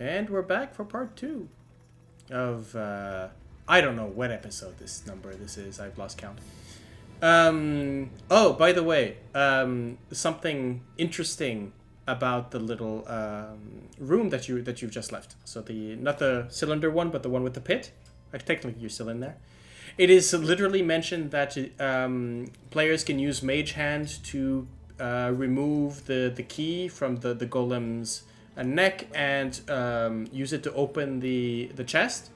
And we're back for part 2 of, I don't know what episode this is. I've lost count. Oh, by the way, something interesting about the little room that you've just left. So not the cylinder one, but the one with the pit. Technically, you're still in there. It is literally mentioned that players can use Mage Hand to remove the key from the golem's neck and use it to open the chest.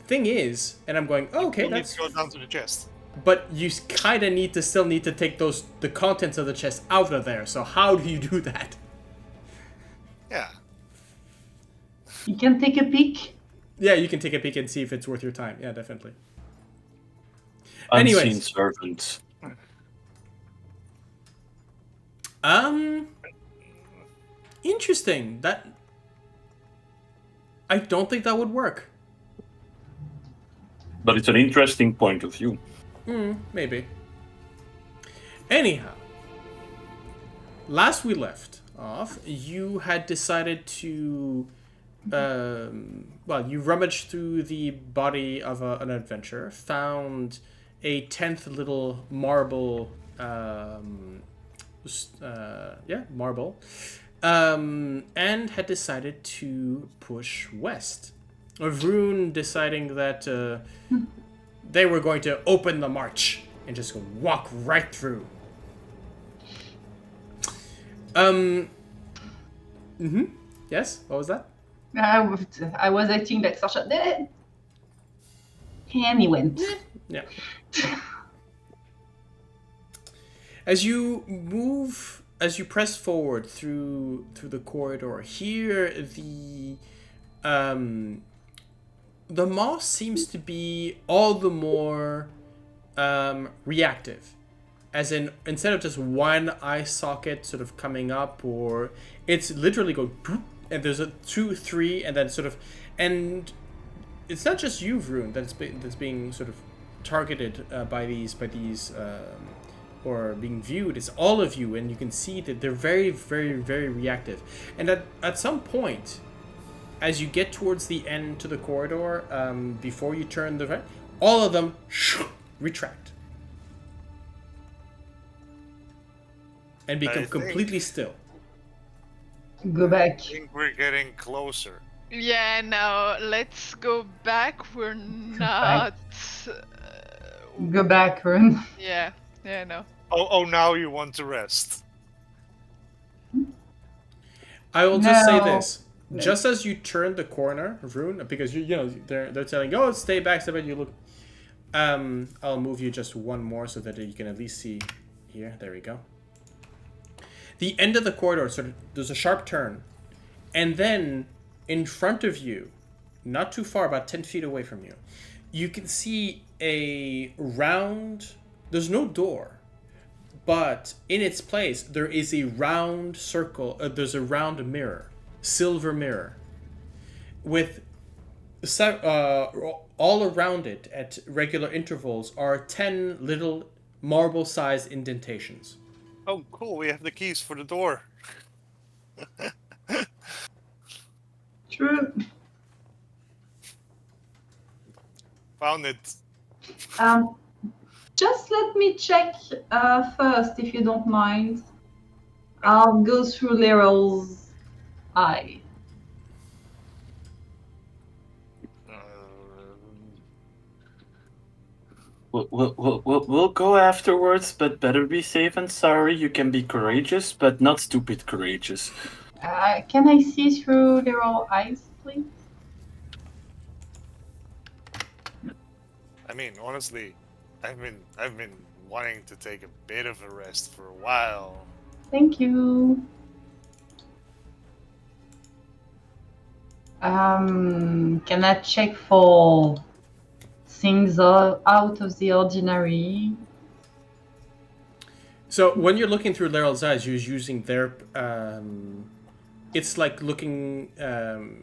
Thing is, and I'm going, oh, okay, that's... You need to go down to the chest. But you kind of still need to take the contents of the chest out of there. So how do you do that? Yeah. You can take a peek. Yeah, you can take a peek and see if it's worth your time. Yeah, definitely. Unseen Anyways. servants. Interesting. I don't think that would work. But it's an interesting point of view. Maybe. Anyhow, last we left off, you had decided to, you rummaged through the body of an adventurer, found a 10th little marble, marble, and had decided to push west. Vroon deciding that they were going to open the march and just walk right through. Yes? What was that? I was acting like Sorsha. And he went. Yeah. As you press forward through the corridor, here the moss seems to be all the more reactive. As in, instead of just one eye socket sort of coming up, or it's literally going, and there's a 2, 3, and then sort of, and it's not just you, Vroon, that's being sort of targeted by these or being viewed. It's all of you, and you can see that they're very, very, very reactive. And at some point, as you get towards the end to the corridor, before you turn the right, all of them retract and become completely still. Go back. I think we're getting closer. Yeah, no, let's go back. We're not... Go back, Rune. Yeah, no. Oh, now you want to rest. I will just say this. Just as you turn the corner, Vroon, because they're telling, oh, stay back, you look. I'll move you just one more so that you can at least see here. There we go. The end of the corridor, sort of, there's a sharp turn, and then in front of you, not too far, about 10 feet away from you, you can see a round. There's no door, but in its place there is a round circle. There's a round mirror. Silver mirror with all around it at regular intervals are 10 little marble-sized indentations. Oh, cool. We have the keys for the door. True. Found it. Just let me check first, if you don't mind. I'll go through Leryl's eye. We'll go afterwards, but better be safe and sorry. You can be courageous, but not stupid courageous. Can I see through Leryl's eyes, please? I mean, honestly, I've been wanting to take a bit of a rest for a while. Thank you. Can I check for things out of the ordinary? So when you're looking through Leryl's eyes, you're using their. It's like looking.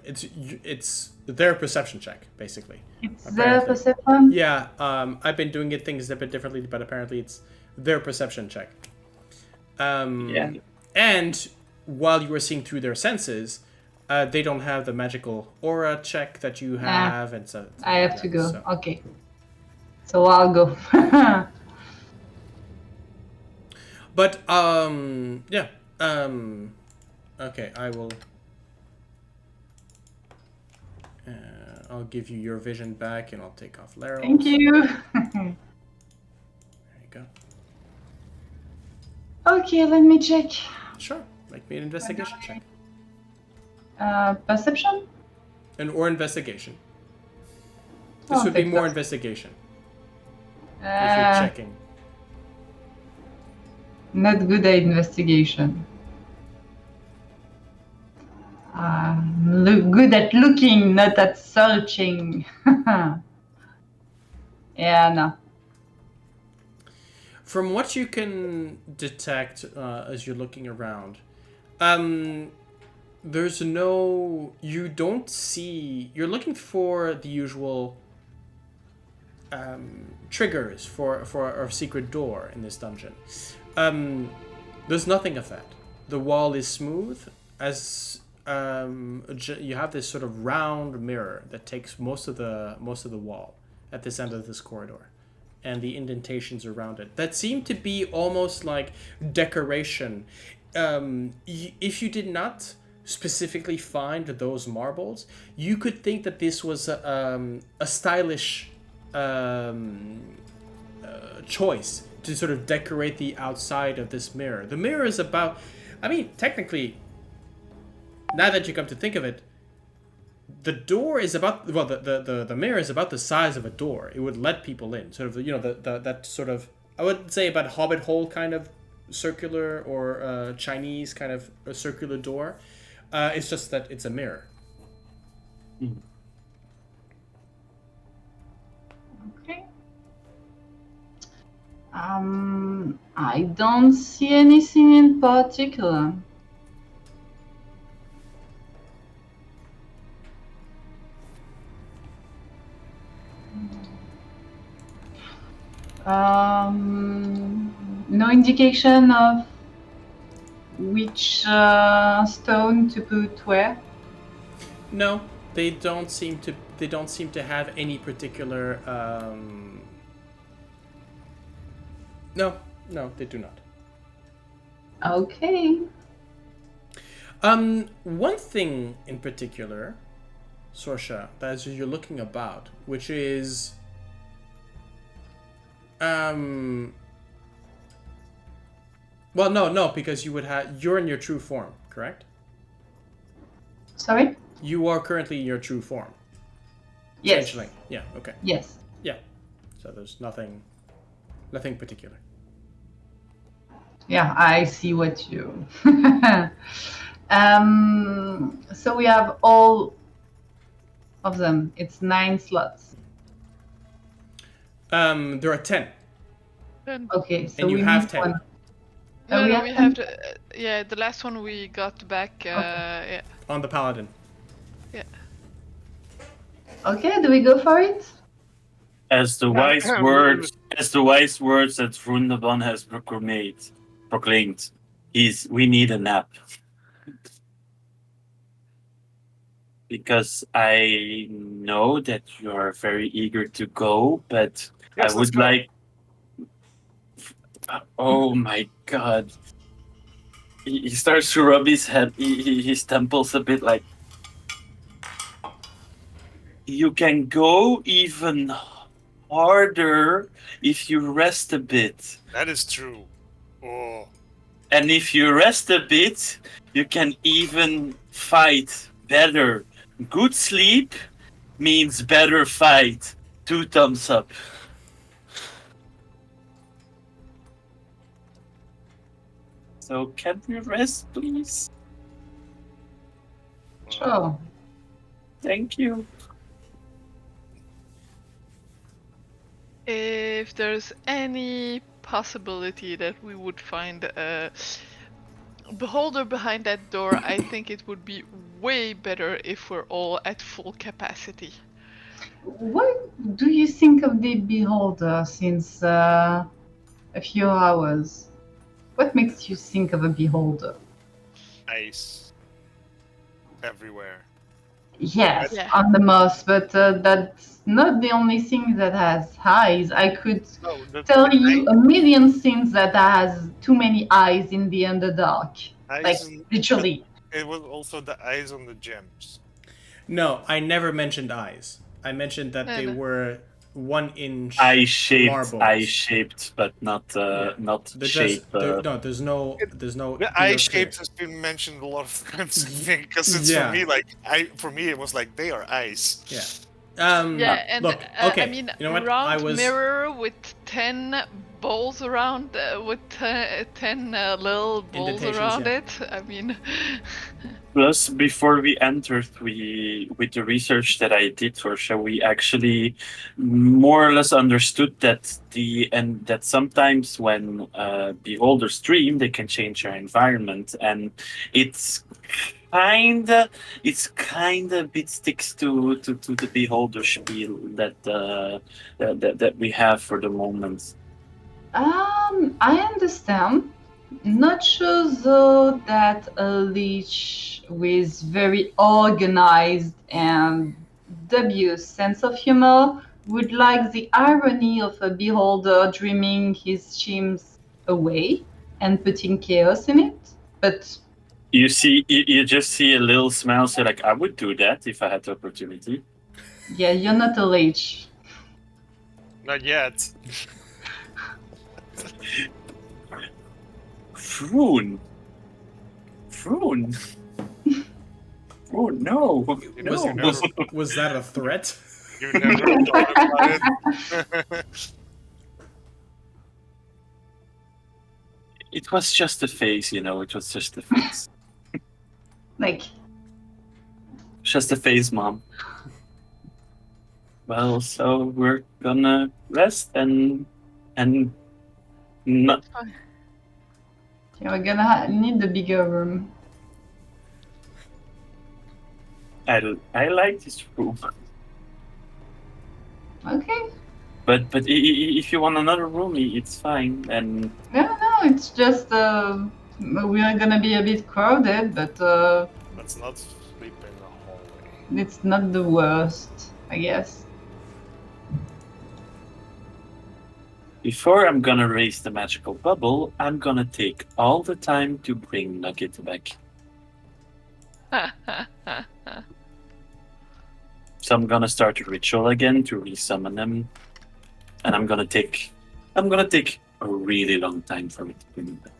It's their perception check, basically. It's their perception? Yeah. I've been doing things a bit differently, but apparently it's their perception check. Yeah. And while you were seeing through their senses, They don't have the magical aura check that you have, and so I have to go. So. Okay. So I'll go. But yeah. Okay, I will. I'll give you your vision back, and I'll take off Laryl. Thank you. There you go. Okay, let me check. Sure. Make me an investigation check. Perception? Or investigation. This I'll would be take more that. investigation. If you're checking. Not good at investigation. Good at looking, not at searching. Yeah, no. From what you can detect as you're looking around, there's no... You don't see... You're looking for the usual triggers for a secret door in this dungeon. There's nothing of that. The wall is smooth, as you have this sort of round mirror that takes most of the wall at this end of this corridor, and the indentations around it that seem to be almost like decoration. If you did not specifically find those marbles, you could think that this was a stylish choice to sort of decorate the outside of this mirror. The mirror is about, I mean, technically, now that you come to think of it, the door is about, well, the mirror is about the size of a door. It would let people in, sort of, you know, that sort of, I would say about hobbit hole kind of circular or Chinese kind of a circular door. It's just that it's a mirror. Okay. I don't see anything in particular. No indication of which stone to put where. No, they don't seem to. They don't seem to have any particular. No, they do not. Okay. One thing in particular, Sorsha, that as you're looking about, which is, well, no, because you're in your true form, correct? Sorry? You are currently in your true form. Yes. Changeling. Yeah. Okay. Yes. Yeah. So there's nothing particular. Yeah, I see what you. So we have all of them. It's 9 slots. There are 10. Okay, so And you we have need 10. one. No, we no, have we 10? have to. Yeah, the last one we got back. Yeah. On the Paladin. Yeah. Okay, do we go for it? As the wise words that Vroondomon has proclaimed, we need a nap. Because I know that you are very eager to go, but Yes, I would let's like. Oh my god! He starts to rub his head, his temples a bit. Like, you can go even harder if you rest a bit. That is true. Oh, And if you rest a bit, you can even fight better. Good sleep means better fight. 2 thumbs up. So can we rest, please? Sure. Thank you. If there's any possibility that we would find a beholder behind that door, I think it would be way better if we're all at full capacity. What do you think of the beholder since a few hours? What makes you think of a beholder? nice. everywhere. Yes, Yeah. on the moss, but that's not the only thing that has eyes. I could No, tell you a million things that has too many eyes in the Underdark. Like, eyes, but literally. it was also the eyes on the gems. No, I never mentioned eyes. I mentioned that they No. were 1 inch Eye-shaped, marbles. but not Yeah. not They're shape. just no. There's no. There's no. The We eye are clear. shapes has been mentioned a lot of times, I think, because it's Yeah. for me like for me it was like they are eyes. Yeah. Yeah, and Look. Okay. I mean, you know what? round I was. mirror with 10 balls around, with 10 little balls Indentations, around yeah. it. I mean, Plus, before we entered, with the research that I did, Sorsha, we actually more or less understood that that sometimes when beholders stream, they can change their environment, and it's kinda a bit sticks to the beholder spiel that we have for the moment. I understand. Not sure though that a leech with very organized and dubious sense of humor would like the irony of a beholder dreaming his schemes away and putting chaos in it. But You just see a little smile, say like, I would do that if I had the opportunity. yeah, you're not a leech. Not yet. Vroon. Oh no. You Was, know, was that a threat? you never thought about it. It was just a face, it was just a face. Like, Just a face, Mom. Well, so we're gonna rest and not. you're gonna need a bigger room. I like this room, Okay. but if you want another room, it's fine. And No, it's just we are gonna be a bit crowded, but Let's not sleep in the hallway. it's not the worst, I guess. before I'm gonna raise the magical bubble, I'm gonna take all the time to bring Nugget back. So I'm gonna start a ritual again to resummon them, and I'm gonna take a really long time for it to bring them back.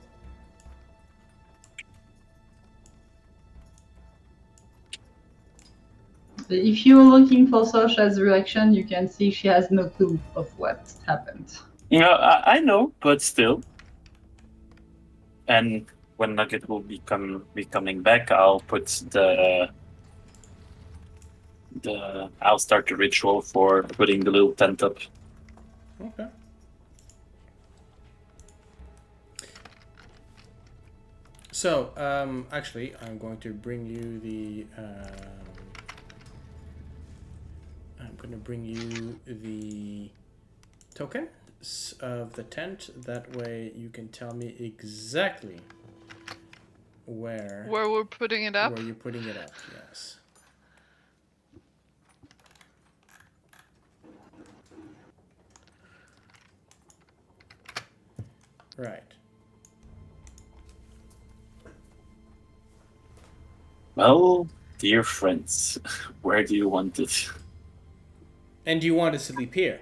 If you're looking for Sorsha's reaction, you can see she has no clue of what happened. I know, but still. And when Nugget will be coming back, I'll put I'll start the ritual for putting the little tent up. Okay. So, actually, I'm going to bring you the. I'm going to bring you the token of the tent. That way, you can tell me exactly where Where we're putting it up? where you're putting it up. Yes. Right. Well, dear friends, where do you want it? And do you want to sleep here?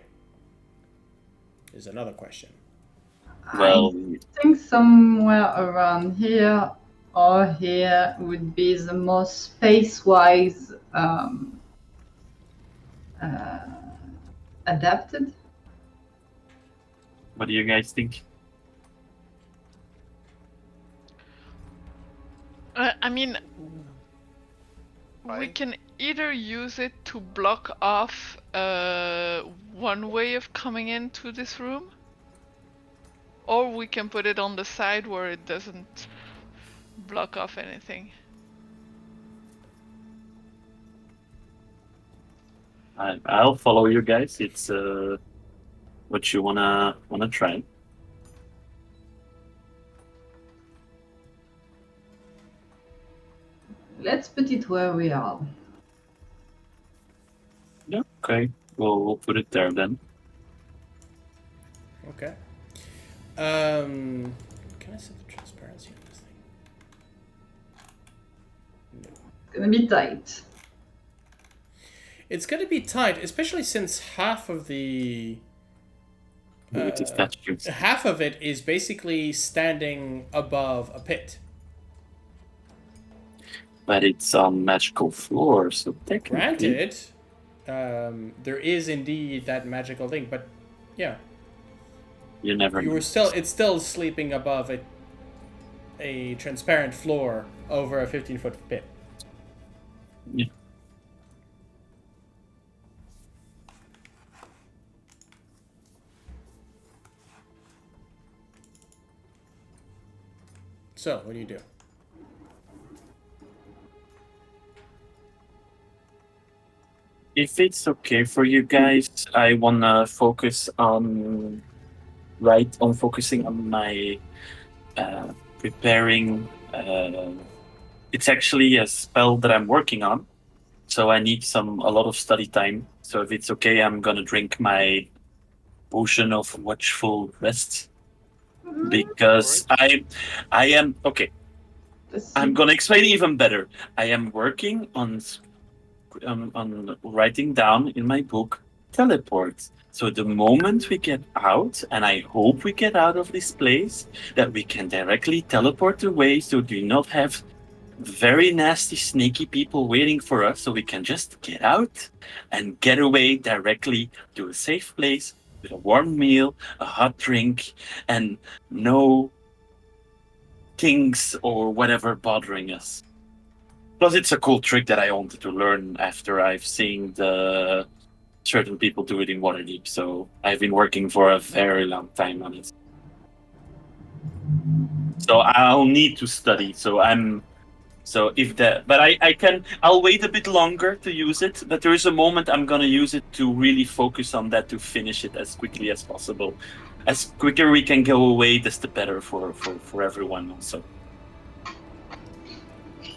Is another question. Well, I think somewhere around here or here would be the most space-wise adapted. what do you guys think? I mean, we Fine. can either use it to block off one way of coming into this room, or we can put it on the side where it doesn't block off anything. I'll follow you guys. It's what you wanna try. Let's put it where we are. Yeah, okay. We'll put it there then. Okay. Can I set the transparency on this thing? It's gonna be tight. It's gonna be tight, especially since half of the With the statues. half of it is basically standing above a pit. But it's on magical floor, so technically... Granted, there is indeed that magical thing, but yeah, You never know. it's still sleeping above a transparent floor over a 15-foot pit. Yeah. So, what do you do? If it's okay for you guys, I wanna focus on focusing on my preparing. It's actually a spell that I'm working on, so I need a lot of study time. So if it's okay, I'm gonna drink my potion of watchful rest because I am okay. I'm gonna explain it even better. I am working on writing down in my book teleport. So the moment we get out, and I hope we get out of this place, that we can directly teleport away, so do not have very nasty, snaky people waiting for us, so we can just get out and get away directly to a safe place with a warm meal, a hot drink, and no things or whatever bothering us. Plus, it's a cool trick that I wanted to learn after I've seen the certain people do it in Waterdeep. So I've been working for a very long time on it. So I'll need to study. But I'll wait a bit longer to use it. But there is a moment I'm gonna use it to really focus on that to finish it as quickly as possible. As quicker we can go away, the better for everyone also.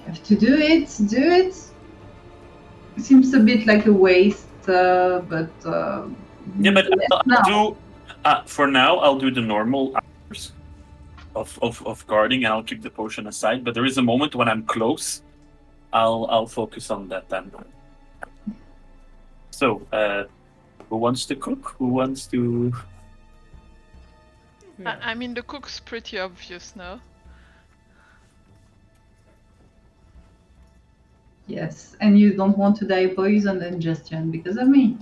Have to do it. Do it. Seems a bit like a waste, but Yeah, but now. I'll do for now. I'll do the normal hours of guarding, and I'll keep the potion aside. But there is a moment when I'm close. I'll focus on that then. So, who wants to cook? Who wants to? I mean, the cook's pretty obvious now. Yes, and you don't want to die poison and ingestion because of me.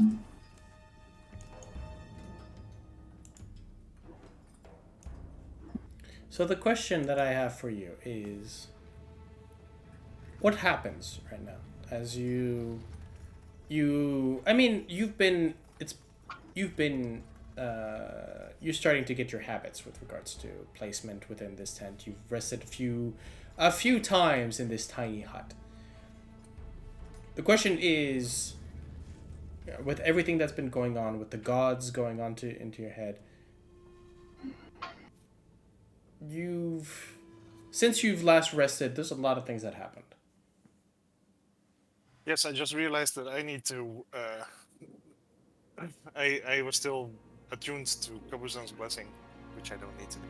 So the question that I have for you is, what happens right now as you're starting to get your habits with regards to placement within this tent. You've rested a few times in this tiny hut. The question is, with everything that's been going on, with the gods going on into your head, since you've last rested, there's a lot of things that happened. Yes, I just realized that I need to. I was still attuned to Kabuzan's blessing, which I don't need to do.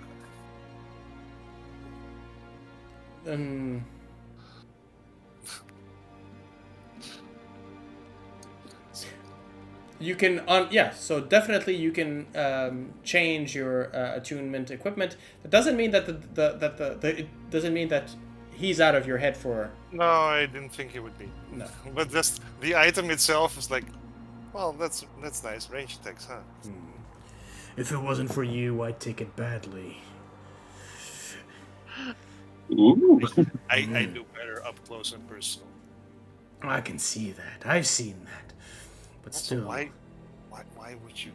You can so definitely you can change your attunement equipment. That doesn't mean that it doesn't mean that he's out of your head for. No, I didn't think it would be. No. But just the item itself is like, well, that's nice. Range attacks, huh? If it wasn't for you, I'd take it badly. Ooh. I do better up close and personal. I can see that. I've seen that. But Also, still, why would you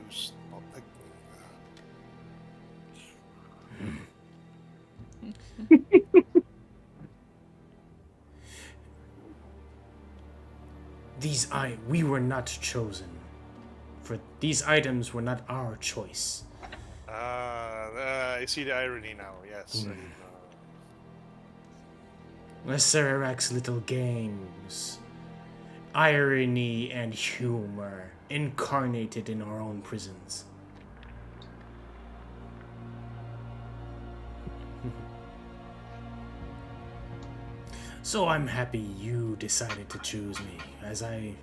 use like? we were not chosen. For these items were not our choice. I see the irony now. Yes. Acererak's little games. Irony and humor incarnated in our own prisons. So I'm happy you decided to choose me. As I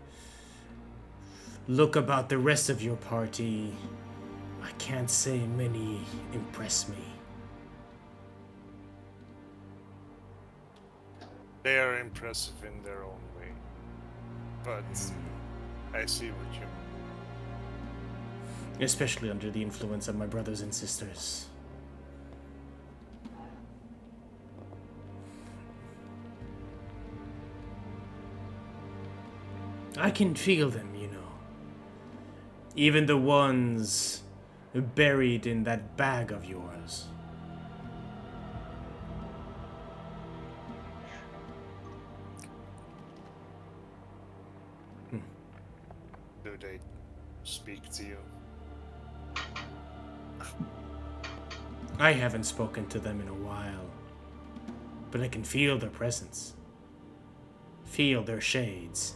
look about the rest of your party, I can't say many impress me. They are impressive in their own way. But I see what you mean. Especially under the influence of my brothers and sisters. I can feel them, you know. Even the ones buried in that bag of yours. Do they speak to you? I haven't spoken to them in a while, but I can feel their presence. Feel their shades.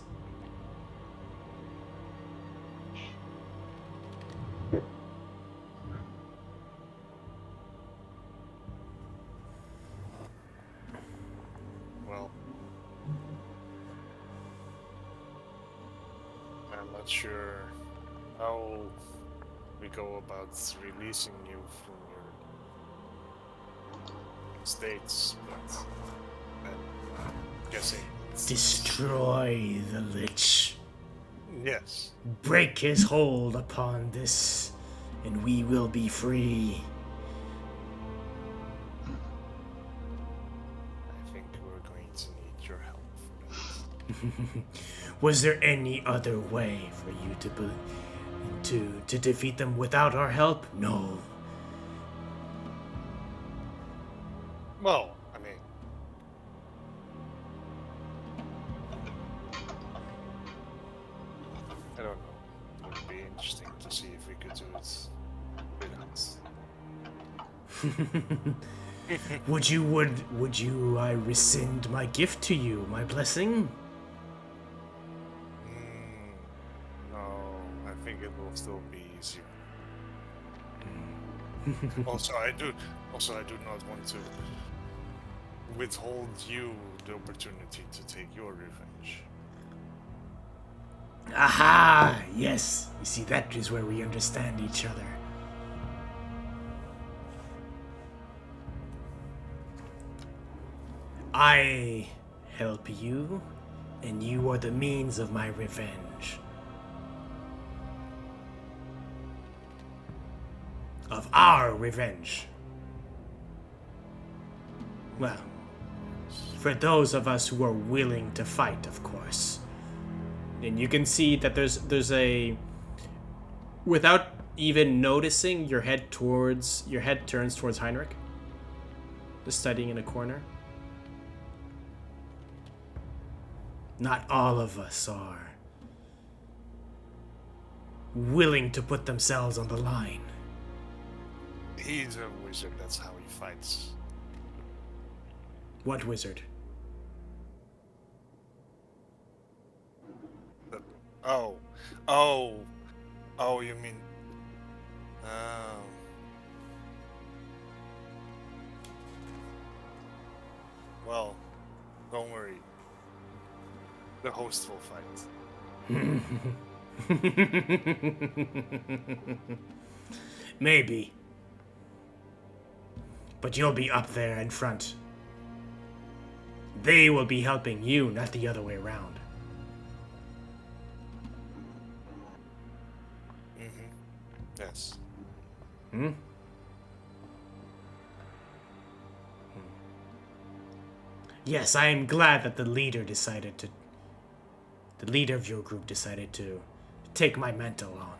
Well, I'm not sure how we go about releasing you from your states, but I'm guessing it's... Destroy the Lich. Yes. Break his hold upon this, and we will be free. I think we're going to need your help for that. Was there any other way for you to defeat them without our help? No. Well, I mean... I don't know. It would be interesting to see if we could do it without. Would you I rescind my gift to you, my blessing? No, I think it will still be easier. Also, I do not want to withhold you the opportunity to take your revenge. Aha! Yes. You see, that is where we understand each other. I help you, and you are the means of my revenge. Of our revenge. Well, for those of us who are willing to fight, of course. And you can see that there's a... Without even noticing, your head turns towards Heinrich. Just studying in a corner. Not all of us are willing to put themselves on the line. He's a wizard, that's how he fights. What wizard? Oh, you mean... Oh. Well, don't worry. The host will fight. Maybe. But you'll be up there in front. They will be helping you, not the other way around. Yes. Yes, I am glad that the leader of your group decided to take my mantle on.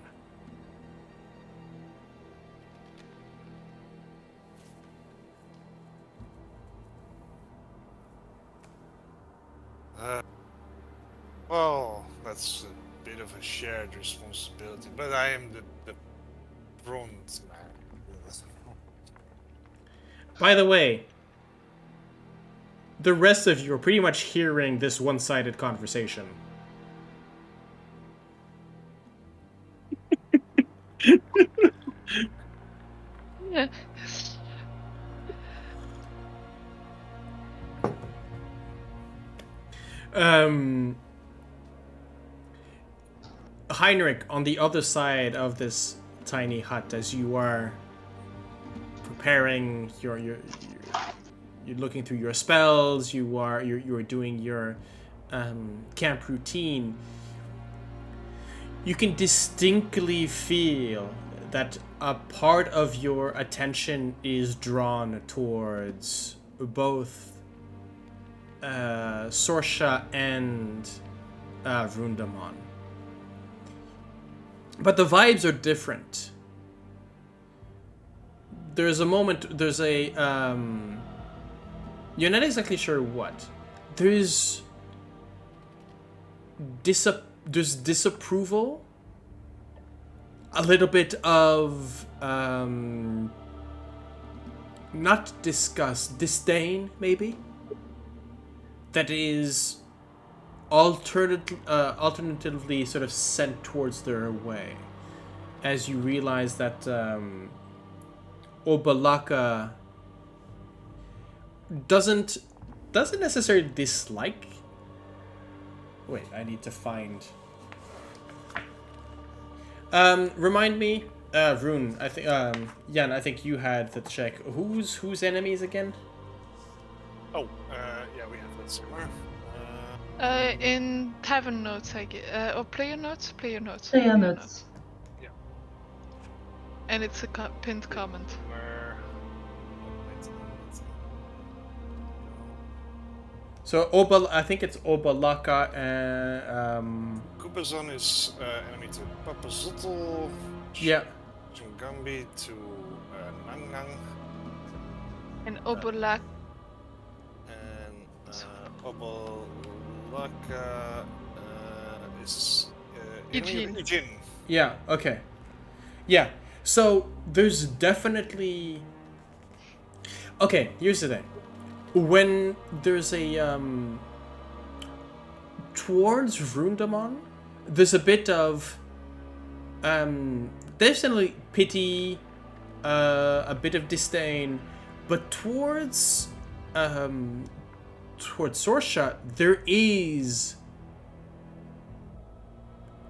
Well, that's a bit of a shared responsibility, but I am the bronze man. By the way, the rest of you are pretty much hearing this one-sided conversation. Yeah. Heinrich, on the other side of this tiny hut, as you are preparing you're looking through your spells, you're doing your camp routine, you can distinctly feel that a part of your attention is drawn towards both Sorsha and Vroondomon. But the vibes are different. There's a moment, you're not exactly sure what. There's disapproval, a little bit of not disgust, disdain maybe, that is alternatively sort of sent towards their way, as you realize that Obalaka doesn't necessarily dislike. Wait, I need to find. Remind me, Rune. I think Jan. I think you had the check. Whose enemies again? Oh, yeah, we have that somewhere. In tavern notes, I get, or player notes. Player notes. Yeah. And it's a pinned comment. Where? So I think it's Obalaka and Kubazon is enemy to Papazutl. yeah. Jingambi to Nangnang. And Obolak. And Obalaka is Ijin. Yeah, okay. Yeah, so there's definitely... Okay, here's the thing. When there's a... Towards Vroondomon, there's a bit of... definitely pity, a bit of disdain, but towards Sorsha, there is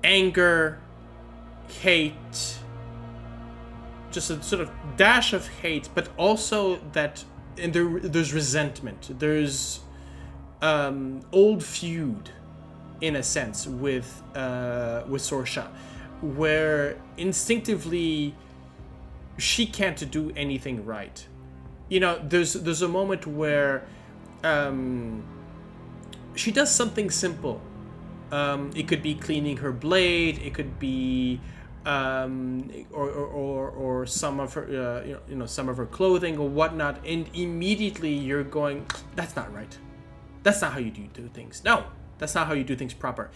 anger, hate, just a sort of dash of hate, but also that, and there's resentment. There's old feud, in a sense, with Sorsha, where instinctively she can't do anything right. You know, there's a moment where she does something simple. It could be cleaning her blade. It could be or some of her some of her clothing or whatnot. And immediately you're going, that's not right. That's not how you do things. No, that's not how you do things proper.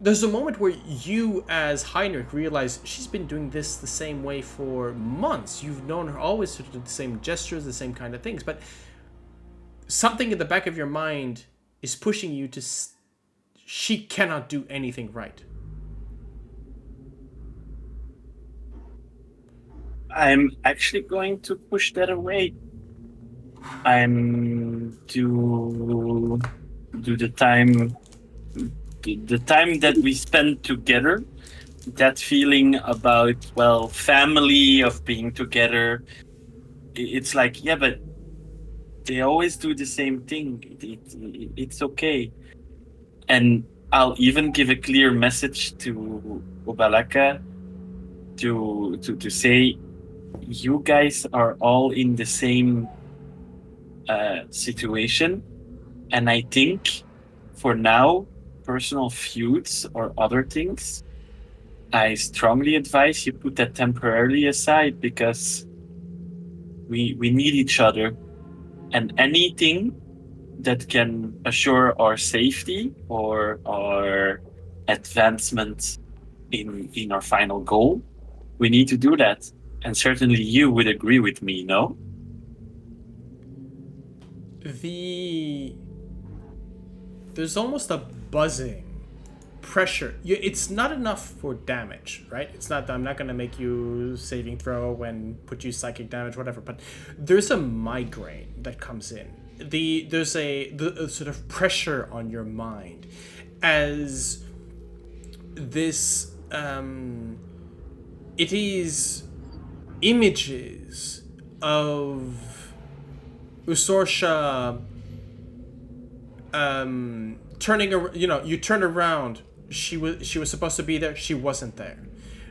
There's a moment where you, as Heinrich, realize she's been doing this the same way for months. You've known her always to do the same gestures, the same kind of things, but something in the back of your mind is pushing you to... She cannot do anything right. I'm actually going to push that away. I'm to do the time that we spend together, that feeling about, well, family, of being together. It's like, yeah, but they always do the same thing. It's okay. And I'll even give a clear message to Obalaka to say, you guys are all in the same situation. And I think for now, personal feuds or other things, I strongly advise you put that temporarily aside, because we need each other, and anything that can assure our safety or our advancement in our final goal, we need to do that. And certainly you would agree with me, no? there's almost a buzzing pressure. It's not enough for damage, right? It's not. I'm not gonna make you saving throw and put you psychic damage, whatever. But there's a migraine that comes in. There's a sort of pressure on your mind as this. It is images of Sorsha turning around. You turn around. She was supposed to be there. She wasn't there.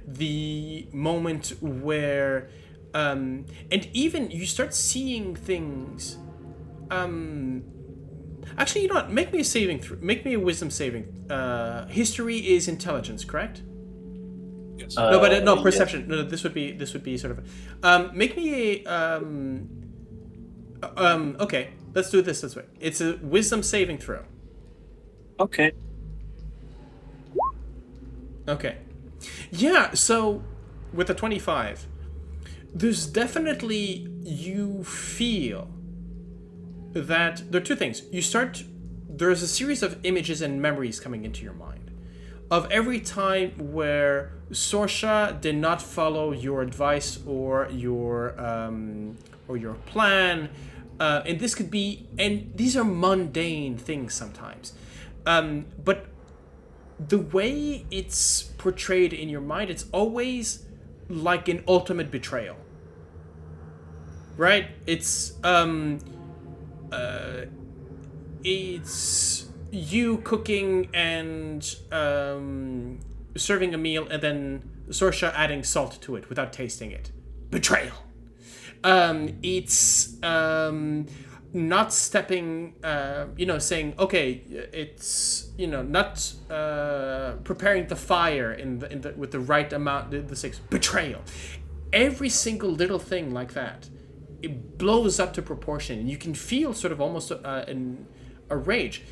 The moment where and even you start seeing things. Actually, you know what? Make me a wisdom saving. History is intelligence, correct? Yes. No, perception. Yeah. No, this would be sort of. Make me a. Okay, let's do this way. It's a wisdom saving throw. Okay. Okay. Yeah. So, with a 25, there's definitely you feel that there are two things. There's a series of images and memories coming into your mind of every time where Sorsha did not follow your advice or your plan, and this could be, and these are mundane things sometimes, but the way it's portrayed in your mind, it's always like an ultimate betrayal, right? It's you cooking and serving a meal and then Sorsha adding salt to it without tasting it. Betrayal. It's not stepping, saying, okay, it's, not preparing the fire with the right amount, the 6. Betrayal. Every single little thing like that, it blows up to proportion. And you can feel sort of almost a rage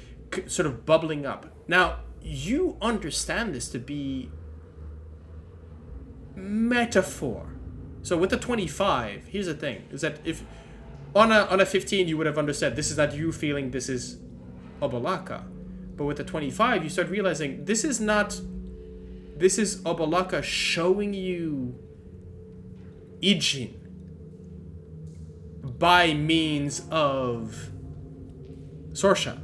sort of bubbling up. Now, you understand this to be metaphor. So with the 25, here's the thing, is that if on a 15 you would have understood this is not you feeling, this is Obolaka. But with the 25, you start realizing this is Obolaka showing you Ijin by means of Sorsha.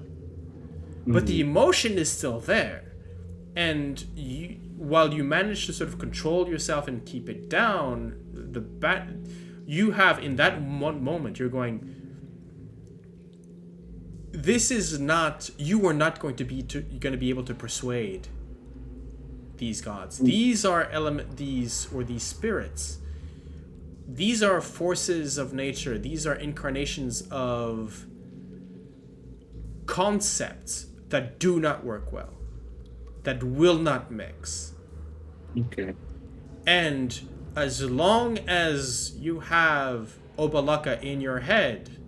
But the emotion is still there. And while you manage to sort of control yourself and keep it down, you have in that moment, you're going, this is not, you are not going to be able to persuade these gods. These are these spirits. These are forces of nature. These are incarnations of concepts that do not work well, that will not mix. Okay. And as long as you have Obolaka in your head,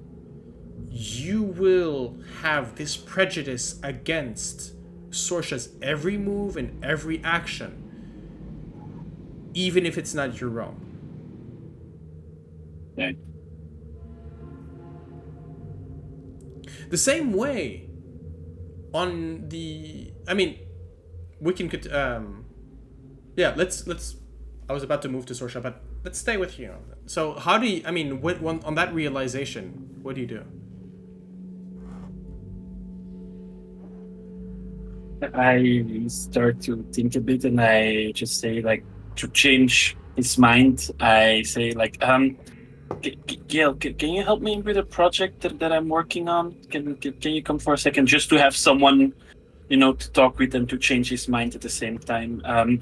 you will have this prejudice against Sorsha's every move and every action, even if it's not your own. Okay. The same way on the, we can let's I was about to move to Sorsha, but let's stay with you. So how do you, on that realization, what do you do? I start to think a bit and I just say, like, to change his mind, I say, like, Gale, can you help me with a project that I'm working on? Can you come for a second, just to have someone, to talk with and to change his mind at the same time? I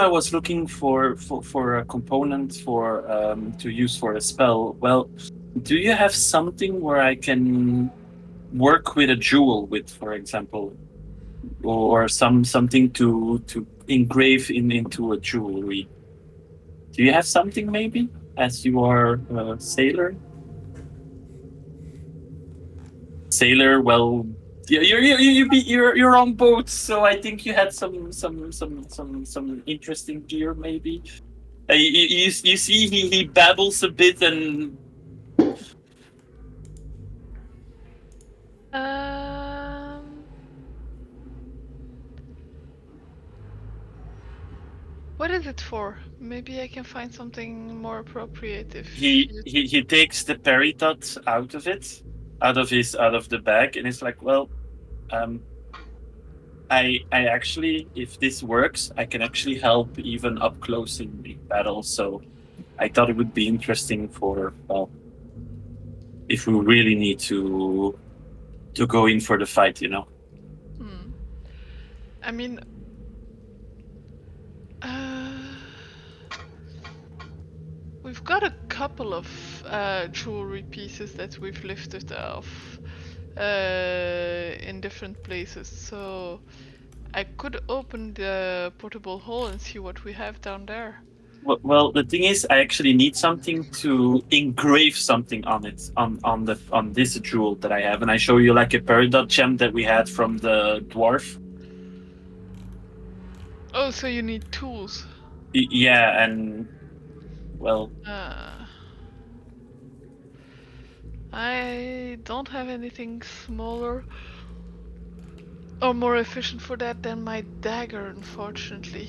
was looking for a component to use for a spell. Well, do you have something where I can work with a jewel with, for example, or something to engrave into a jewelry? Do you have something, maybe, as you are a sailor? Sailor, well, you're on boats, so I think you had some interesting gear, maybe. You see, he babbles a bit, and What is it for? Maybe I can find something more appropriate if He takes the peridot out of the bag, and it's like, well, I actually, if this works, I can actually help even up close in battle. So I thought it would be interesting for, well, if we really need to go in for the fight, you know. I mean, we've got a couple of jewelry pieces that we've lifted off in different places, so I could open the portable hole and see what we have down there. Well, the thing is, I actually need something to engrave something on it, on this jewel that I have, and I show you like a peridot gem that we had from the dwarf. Oh, so you need tools. Yeah, and well, I don't have anything smaller or more efficient for that than my dagger, unfortunately.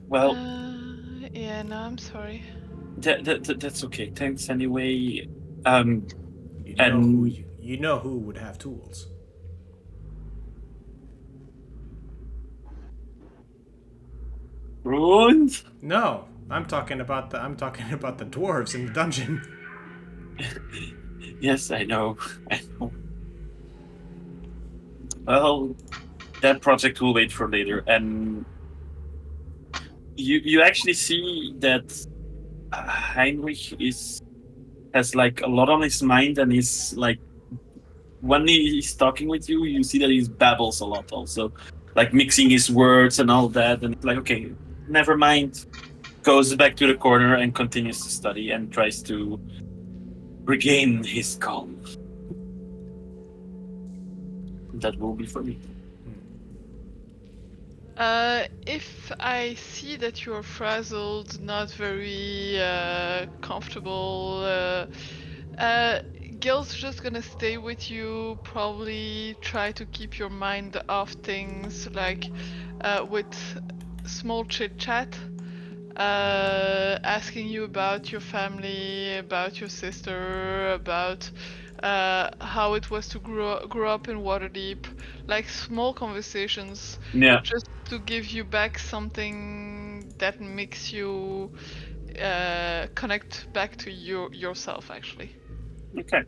well, yeah, no, I'm sorry. that's okay. Thanks anyway. You know who would have tools. Ruined? No, I'm talking about the dwarves in the dungeon. Yes, I know. I know. Well, that project will wait for later, and you actually see that Heinrich has like a lot on his mind, and he's like, when he's talking with you, you see that he babbles a lot, also, like mixing his words and all that, and it's like, okay, never mind. Goes back to the corner and continues to study and tries to regain his calm. That will be for me. If I see that you're frazzled, not very comfortable, Gale's just gonna stay with you, probably try to keep your mind off things, like with small chit chat, asking you about your family, about your sister, about how it was to grow up in Waterdeep, like small conversations, Yeah. just to give you back something that makes you connect back to yourself, actually. Okay.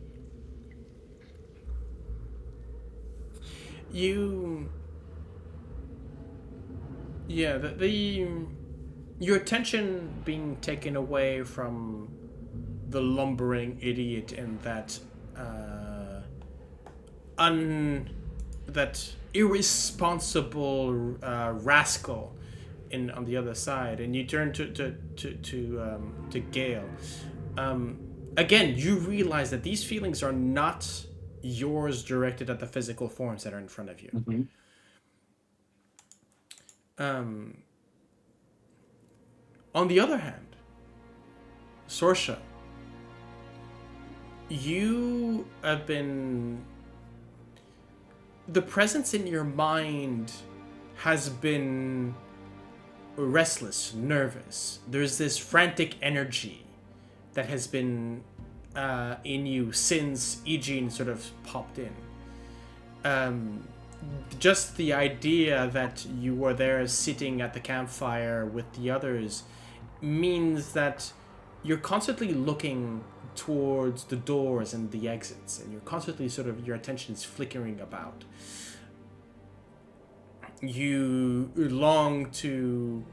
Your attention being taken away from the lumbering idiot and that that irresponsible rascal on the other side, and you turn to Gale. Again, you realize that these feelings are not yours directed at the physical forms that are in front of you. Mm-hmm. On the other hand, Sorsha, you have been... The presence in your mind has been restless, nervous. There's this frantic energy that has been in you since Eugene sort of popped in. Just the idea that you were there sitting at the campfire with the others means that you're constantly looking towards the doors and the exits, and you're constantly your attention is flickering about. You long to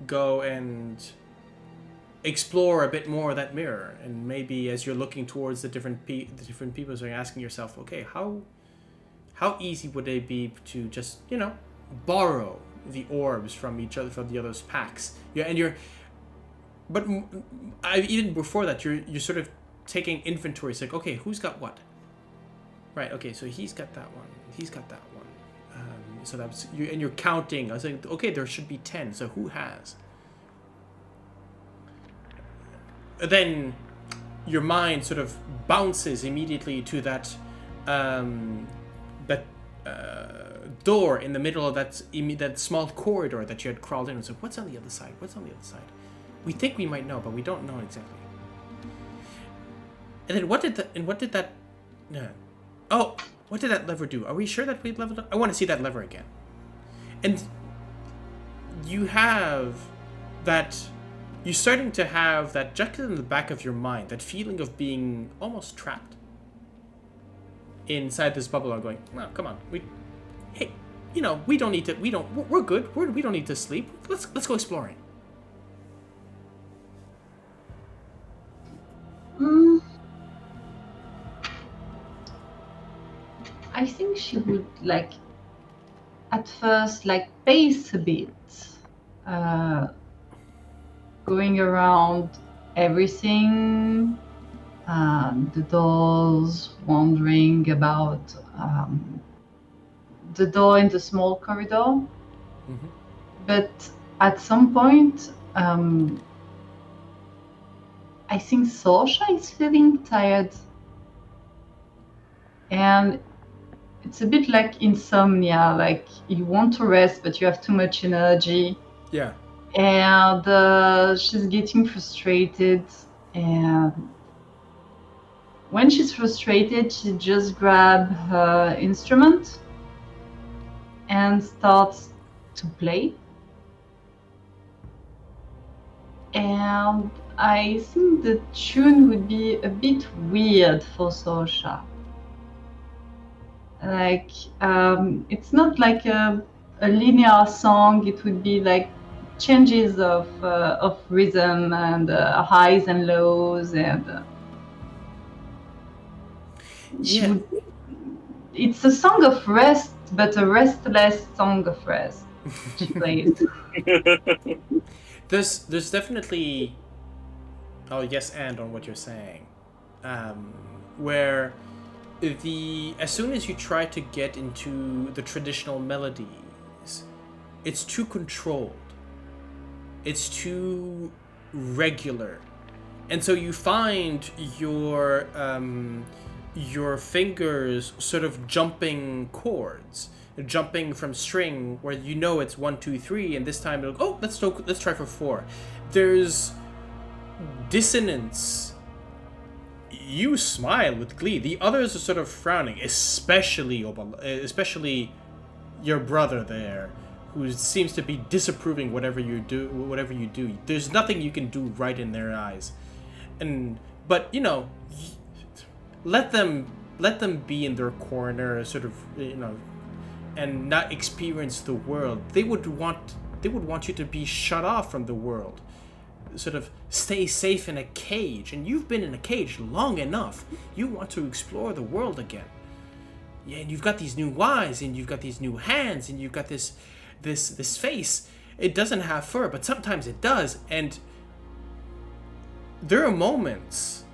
go and explore a bit more of that mirror, and maybe as you're looking towards the different people, so you're asking yourself, okay, how easy would they be to just, borrow the orbs from each other, from the other's packs? But even before that, you're sort of taking inventory. It's like, okay, who's got what? Right, okay, so he's got that one. He's got that one. So that's you, and you're counting. I was like, okay, there should be 10. So who has? Then your mind sort of bounces immediately to that door in the middle of that small corridor that you had crawled in. So what's on the other side? What's on the other side? We think we might know, but we don't know exactly. And then what did that? Oh, what did that lever do? Are we sure that we leveled up? I want to see that lever again. And you have that. You're starting to have that just in the back of your mind, that feeling of being almost trapped inside this bubble. I'm going, no, come on, hey, we don't need to. We're good. We don't need to sleep. Let's go exploring. I think she would at first pace a bit, going around everything, the doors, wondering about the door in the small corridor. Mm-hmm. But at some point, I think Sorsha is feeling tired. And it's a bit like insomnia, you want to rest, but you have too much energy. Yeah. And she's getting frustrated. And when she's frustrated, she just grabs her instrument and starts to play. And I think the tune would be a bit weird for Sorsha. It's not like a linear song. It would be changes of rhythm and highs and lows, and it's a song of rest, but a restless song of rest. She plays. There's definitely, yes, and on what you're saying, where as soon as you try to get into the traditional melodies, it's too controlled. It's too regular. And so you find your fingers sort of jumping chords, jumping from string where it's 1, 2, 3, and this time it'll go, let's try for 4. There's dissonance. You smile with glee. The others are sort of frowning, especially your brother there, who seems to be disapproving whatever you do. There's nothing you can do right in their eyes, but let them be in their corner, sort of, and not experience the world. They would want you to be shut off from the world. Sort of stay safe in a cage, and you've been in a cage long enough. You want to explore the world again. Yeah, and you've got these new eyes, and you've got these new hands, and you've got this face. It doesn't have fur, but sometimes it does. And there are moments,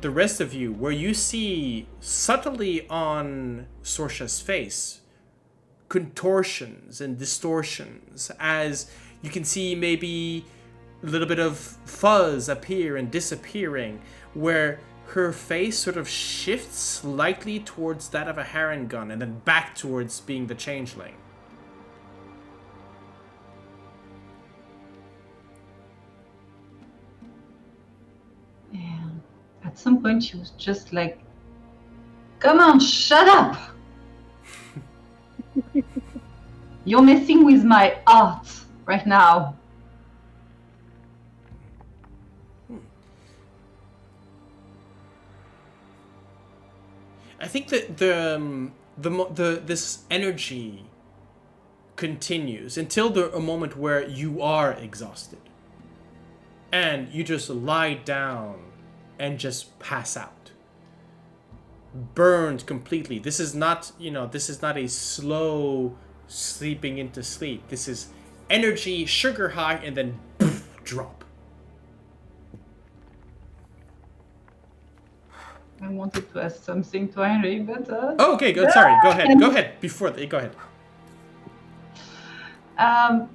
the rest of you, where you see subtly on Sorsha's face contortions and distortions, as you can see maybe a little bit of fuzz appear and disappearing, where her face sort of shifts slightly towards that of a Harengon and then back towards being the Changeling. And at some point she was just like, come on, shut up! You're messing with my art right now. I think that this energy continues until a moment where you are exhausted, and you just lie down and just pass out, burned completely. This is not a slow sleeping into sleep. This is energy, sugar high, and then poof, drop. I wanted to ask something to Heinrich, but... Oh, okay, good. Sorry, go ahead. Go ahead. Go ahead. Um,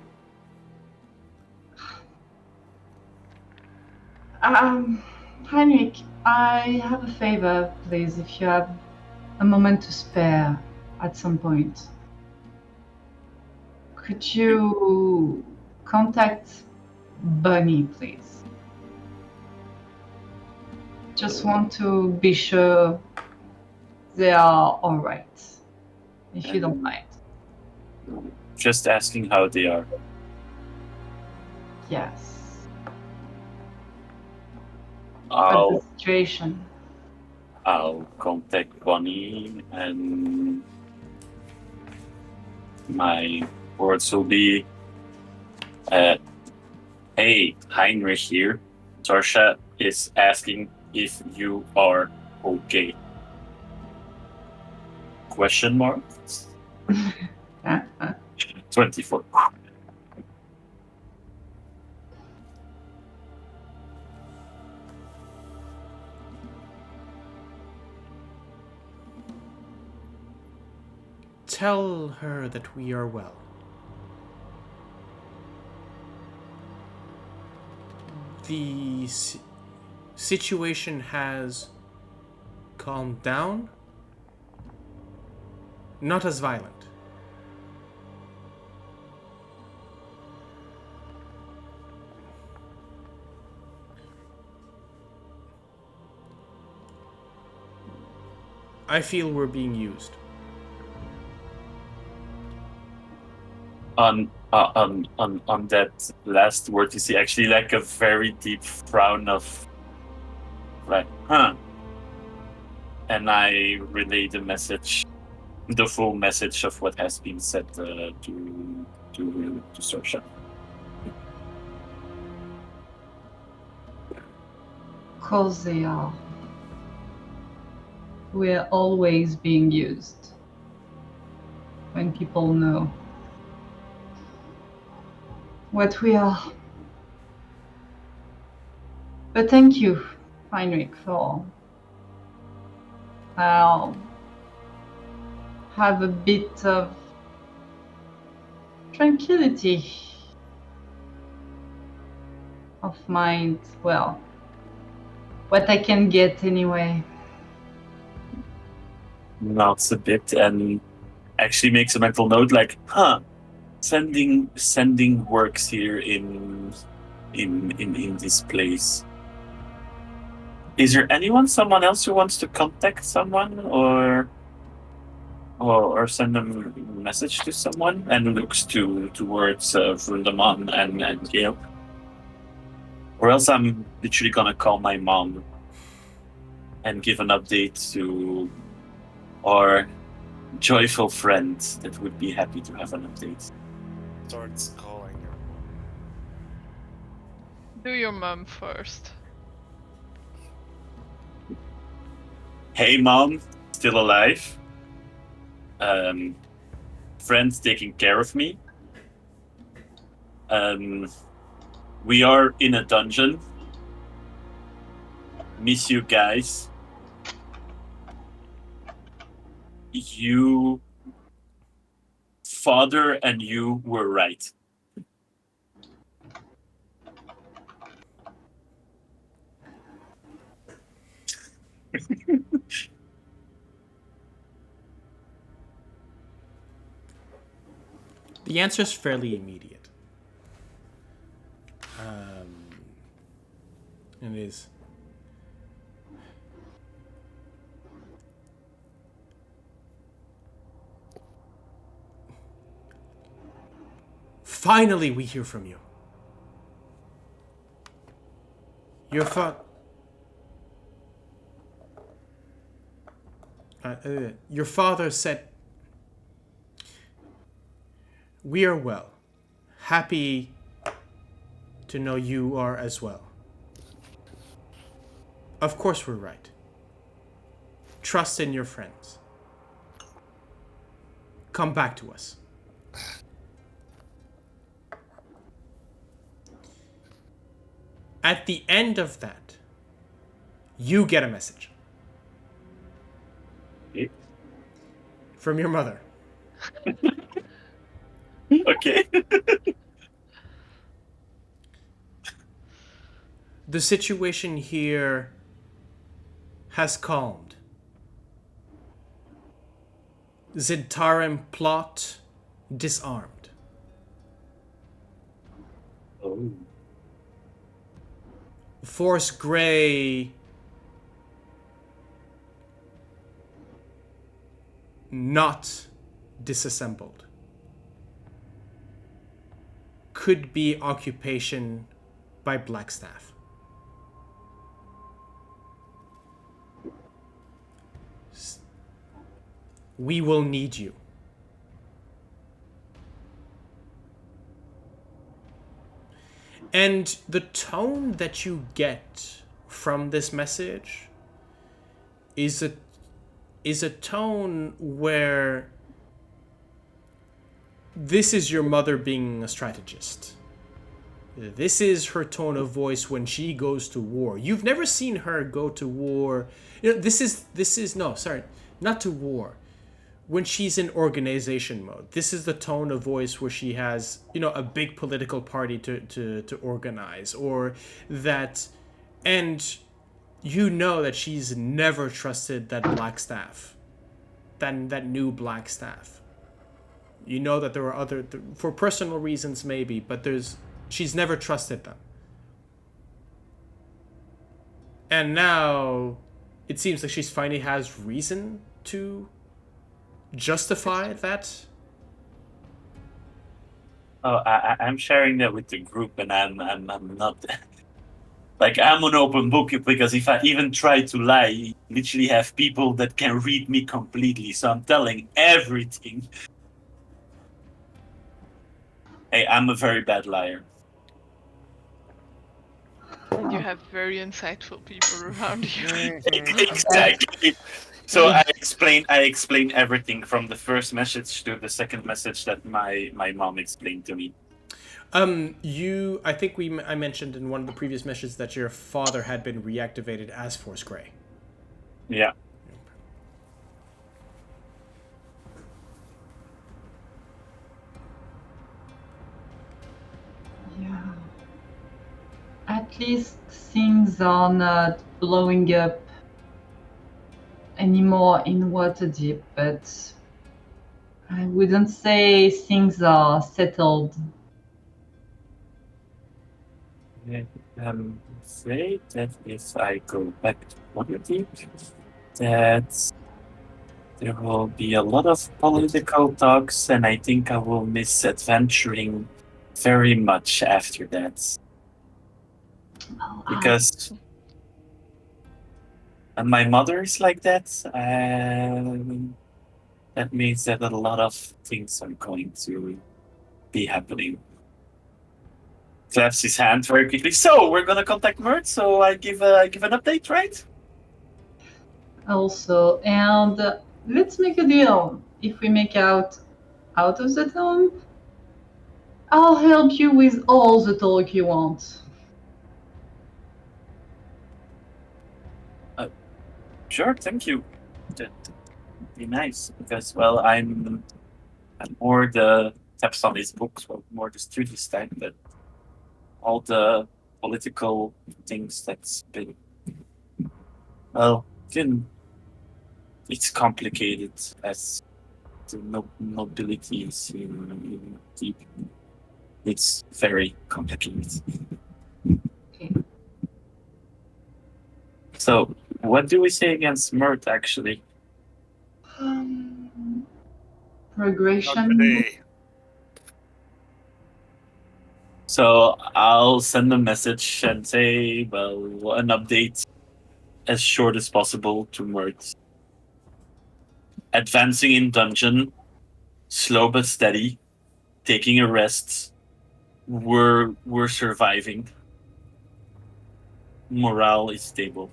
Heinrich, I have a favor, please, if you have a moment to spare at some point. Could you contact Bunny, please? Just want to be sure they are alright, if you don't mind. Just asking how they are. Yes. I'll What's the situation? I'll contact Bonnie, and my words will be, "Hey, Heinrich here. Sorsha is asking if you are okay." Question mark? 24. Tell her that we are well. The situation has calmed down. Not as violent. I feel we're being used. On that last word, you see actually like a very deep frown of like, huh. And I relay the message, the full message of what has been said to Sorsha. Of course they are. We're always being used. When people know what we are. But thank you, Heinrich, for I'll have a bit of tranquility of mind. Well, what I can get anyway. Nods a bit and actually makes a mental note like, huh, sending works here in this place. Is there someone else who wants to contact someone or send a message to someone? And looks towards Vroondomon and Gale. Or else I'm literally gonna call my mom and give an update to our joyful friend that would be happy to have an update. Starts calling her. Do your mom first. Hey mom, still alive? Friends taking care of me. We are in a dungeon. Miss you guys. You, father and you were right. The answer is fairly immediate. It is. Finally, we hear from you. Your your father said, "We are well. Happy to know you are as well. Of course we're right. Trust in your friends. Come back to us." At the end of that, you get a message. From your mother. Okay. The situation here has calmed. Zidtarim plot disarmed. Oh. Force Grey not disassembled. Could be occupation by Blackstaff. We will need you. And the tone that you get from this message is a tone where this is your mother being a strategist. This is her tone of voice when she goes to war. You've never seen her go to war. This is no, sorry, not to war. When she's in organization mode, this is the tone of voice where she has, a big political party to organize, or that, and that she's never trusted that Blackstaff, that new Blackstaff. You know that there are other, for personal reasons maybe, but she's never trusted them. And now, it seems like she finally has reason to justify that. Oh, I'm sharing that with the group, and I'm not like I'm an open book, because if I even try to lie, you literally have people that can read me completely. So I'm telling everything. Hey, I'm a very bad liar. You have very insightful people around you. Exactly. So I explain everything from the first message to the second message that my mom explained to me. I think I mentioned in one of the previous messages that your father had been reactivated as Force Grey. Yeah. Yeah. At least things are not blowing up anymore in Waterdeep, but I wouldn't say things are settled. I'm afraid that if I go back to Waterdeep, that there will be a lot of political talks, and I think I will miss adventuring very much after that. Oh, Because my mother is like that, that means that a lot of things are going to be happening. Claps his hand very quickly. So we're gonna contact Mert. So I give an update, right? Also, and let's make a deal. If we make out of the town, I'll help you with all the talk you want. Sure, thank you. That'd be nice because, well, I'm more the taps on his books, well, more the studious type, but all the political things that's been, well, it's complicated as the nobility is in deep. It's very complicated. Okay. So, what do we say against Mert, actually? Not Progression. today. So, I'll send a message and say, well, an update as short as possible to Mert. Advancing in dungeon, slow but steady, taking a rest. We're surviving. Morale is stable.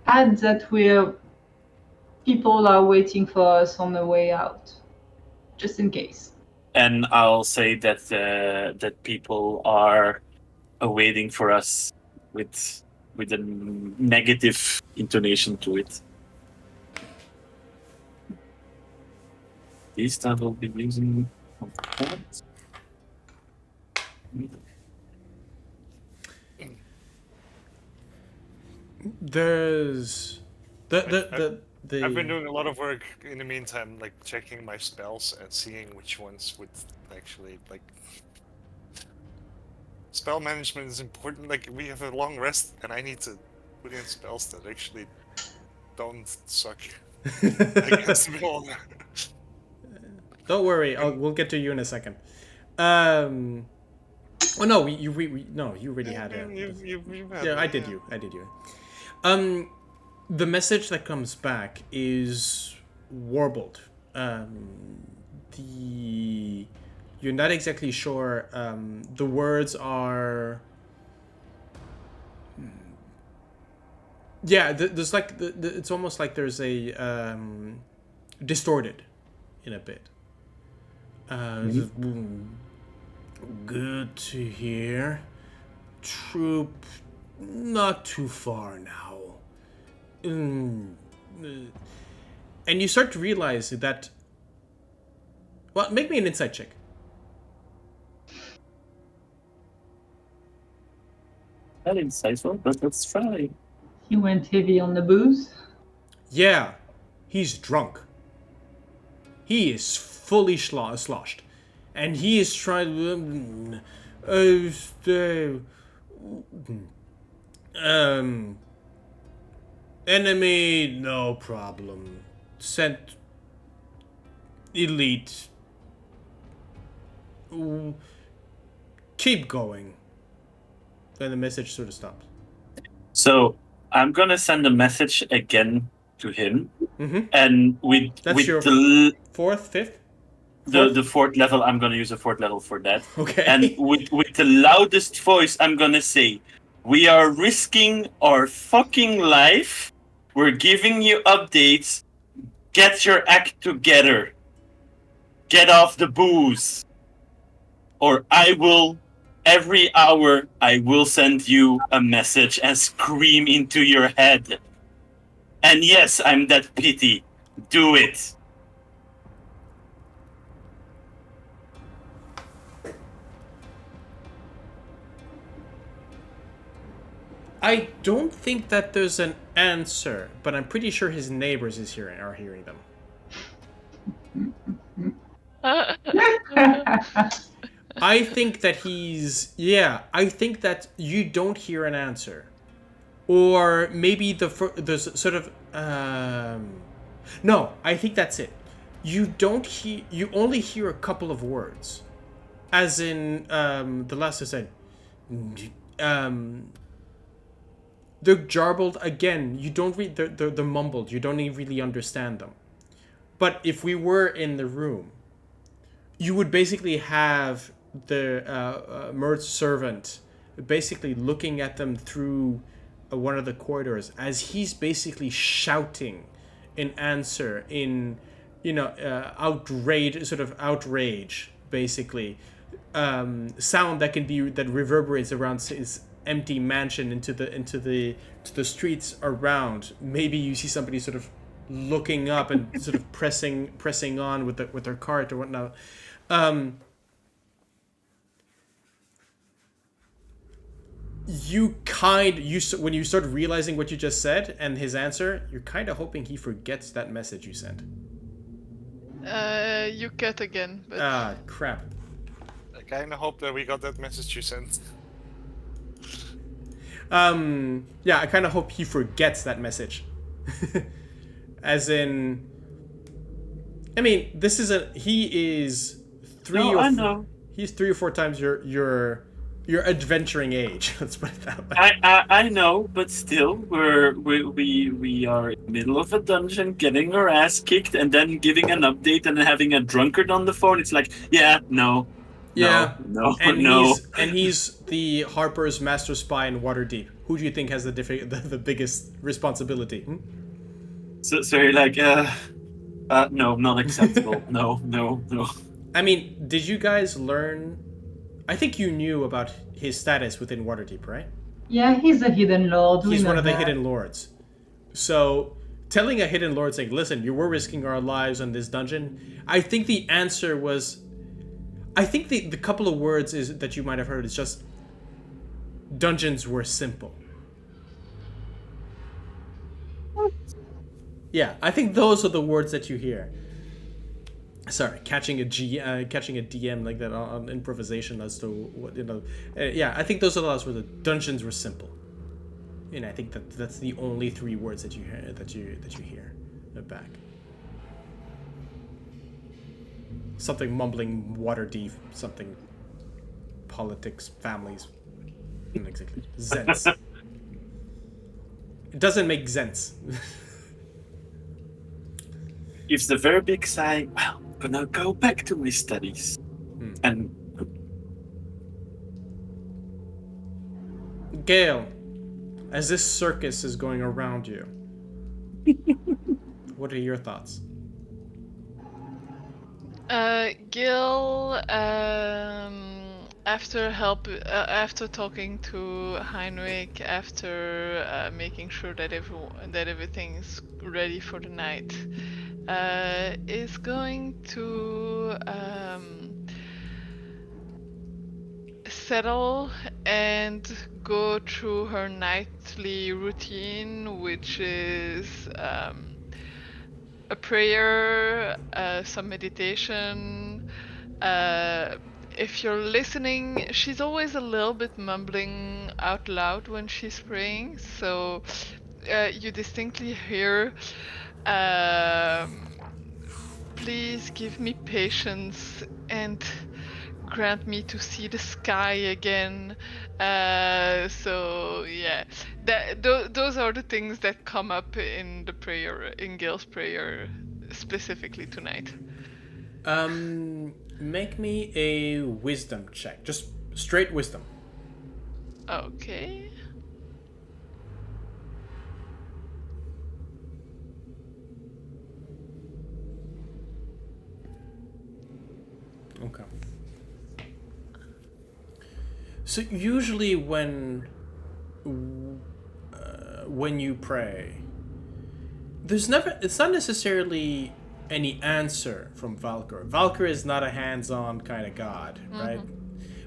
Add that people are waiting for us on the way out, just in case. And I'll say that that people are waiting for us with a negative intonation to it. These I will be using There's the I've been doing a lot of work in the meantime, like checking my spells and seeing which ones would actually like. Spell management is important. Like we have a long rest, and I need to put in spells that actually don't suck against me all. Don't worry, we'll get to you in a second. Oh no, you already had it. Yeah, I did you. The message that comes back is warbled. You're not exactly sure. The words are. Yeah, there's like it's almost like there's a distorted, in a bit. Good to hear. Troop, not too far now. And you start to realize that. Well, make me an insight check. Not insightful, but let's try. He went heavy on the booze. Yeah, he's drunk. He is fully sloshed. And he is trying enemy, no problem. Sent elite. Keep going. Then the message sort of stops. So I'm gonna send a message again to him, and That's your the fourth, fifth. The fourth level, I'm gonna use a fourth level for that. Okay. And with the loudest voice, I'm gonna say, "We are risking our fucking life. We're giving you updates. Get your act together. Get off the booze. Or I will, every hour, I will send you a message and scream into your head. And yes, I'm that pity. Do it." I don't think that there's an answer, but I'm pretty sure his neighbors are hearing them. I think that I think that you don't hear an answer. Or maybe there's sort of no, I think that's it. You only hear a couple of words. As in the last I said they're jarbled again. You don't read they're mumbled. You don't even really understand them. But if we were in the room, you would basically have the merge servant basically looking at them through one of the corridors as he's basically shouting an answer in outrage basically, sound that reverberates around his empty mansion into the streets around. Maybe you see somebody sort of looking up and sort of pressing on with their cart or whatnot. When you start realizing what you just said and his answer, you're kind of hoping he forgets that message you sent. You cut again, but... Ah, crap. I kind of hope that we got that message you sent. Yeah, I kind of hope he forgets that message. As in, I mean, he is he's 3 or 4 times your adventuring age. Let's put it that way. I know, but still, we are in the middle of a dungeon, getting our ass kicked, and then giving an update and having a drunkard on the phone. It's like, no. And he's the Harper's master spy in Waterdeep. Who do you think has the biggest responsibility? So you're like, no, not acceptable. No. I mean, did you guys learn? I think you knew about his status within Waterdeep, right? Yeah, he's a hidden lord. He's one of the hidden lords. So telling a hidden lord saying, "Listen, you were risking our lives on this dungeon," I think the answer was, I think the couple of words is that you might have heard is just dungeons were simple. Yeah, I think those are the words that you hear. Sorry, catching a DM like that on improvisation as to what yeah, I think those are the last words. The dungeons were simple. And I think that's the only 3 words that you hear that you hear back. Something mumbling Waterdeep, something politics, families. Not exactly. Sense. It doesn't make sense. Gives the very big sigh. Well, gonna go back to my studies. And Gale, as this circus is going around you, what are your thoughts? Gil, after talking to Heinrich, after making sure that everything's ready for the night, is going to settle and go through her nightly routine, which is a prayer, some meditation. If you're listening, she's always a little bit mumbling out loud when she's praying, so you distinctly hear, please give me patience and grant me to see the sky again. So yeah, those are the things that come up in the prayer, in Gale's prayer, specifically tonight. Make me a wisdom check. Just straight wisdom. Okay. Okay. So usually when you pray, it's not necessarily any answer from Valkyr. Valkyr is not a hands-on kind of god, right?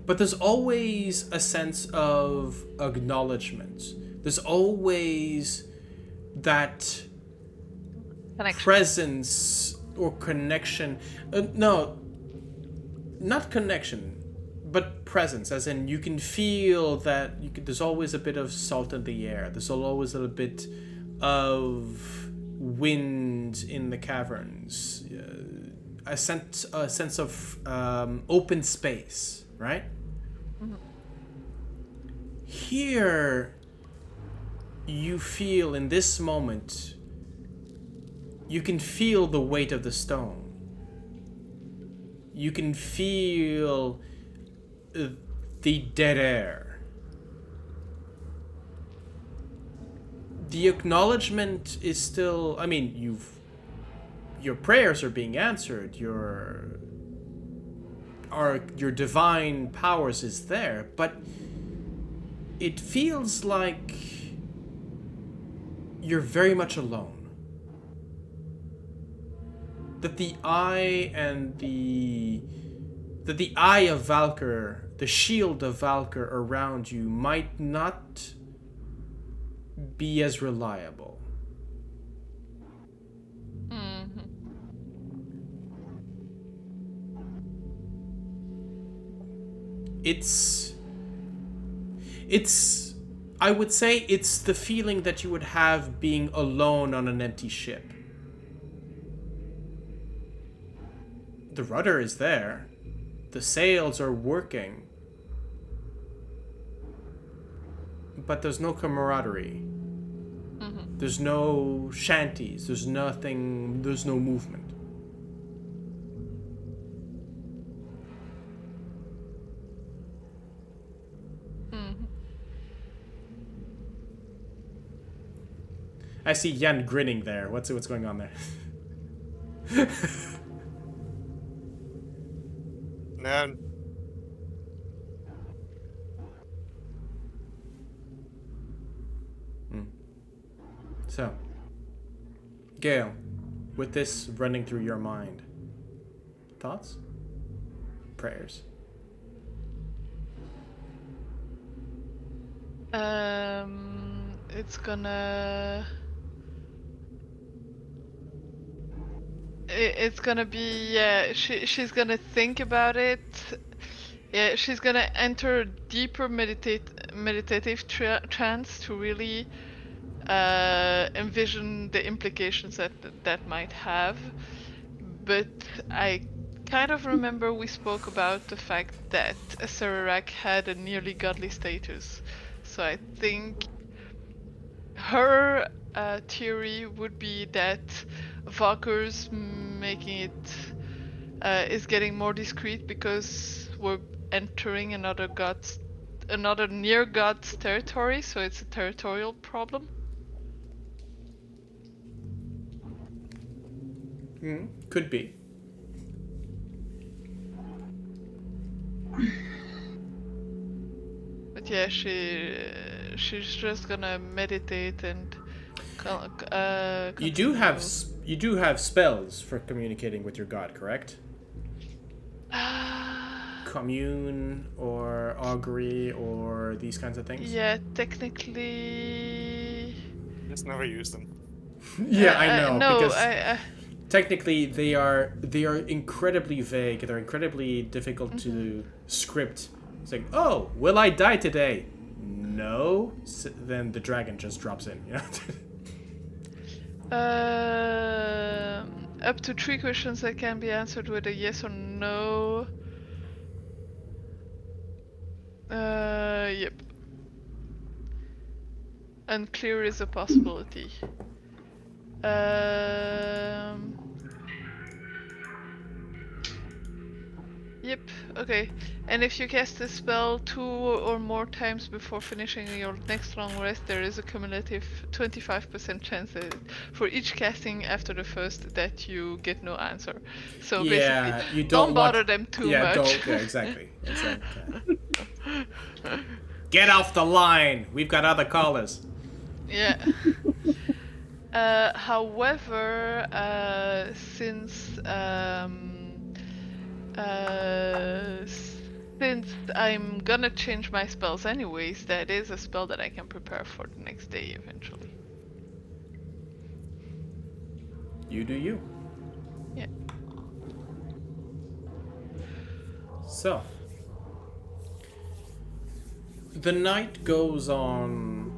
But there's always a sense of acknowledgement. There's always that Connection. presence or connection. No, not connection, but presence, as in you can feel that there's always a bit of salt in the air. There's always a little bit of wind in the caverns, a sense of open space, right? Here, you feel in this moment, you can feel the weight of the stone. You can feel the dead air. The acknowledgement is still, I mean, your prayers are being answered, your divine powers is there, but it feels like you're very much alone. That the eye of Valkyr, the shield of Valkyr around you might not be as reliable. It's I would say it's the feeling that you would have being alone on an empty ship. The rudder is there. The sails are working. But there's no camaraderie. There's no shanties. There's nothing. There's no movement. I see Yen grinning there. What's going on there? Man. So, Gale, with this running through your mind, thoughts? prayers? It's gonna. It's gonna be, yeah, she's gonna think about it. Yeah, she's gonna enter a deeper meditative trance to really envision the implications that might have. But I kind of remember we spoke about the fact that Serarak had a nearly godly status. So I think her theory would be that Valkyr's making it is getting more discreet because we're entering another near god's territory, so it's a territorial problem. Could be. But yeah, she's just gonna meditate and You do continue. have spells for communicating with your god, correct? Commune or augury or these kinds of things? Yeah, technically. Just never use them. Yeah, I know, no, because technically they are incredibly vague. They're incredibly difficult to script. It's like, oh, will I die today? No. Then the dragon just drops in. You know? Up to 3 questions that can be answered with a yes or no. Yep. Unclear is a possibility. Yep, okay. And if you cast a spell 2 or more times before finishing your next long rest, there is a cumulative 25% chance that for each casting after the first that you get no answer. So Yeah, basically, you don't don't bother want, them too yeah, much. Don't, yeah, exactly. Get off the line. We've got other callers. Yeah. However, since I'm gonna change my spells anyways, that is a spell that I can prepare for the next day eventually. You do you. Yeah. So, the night goes on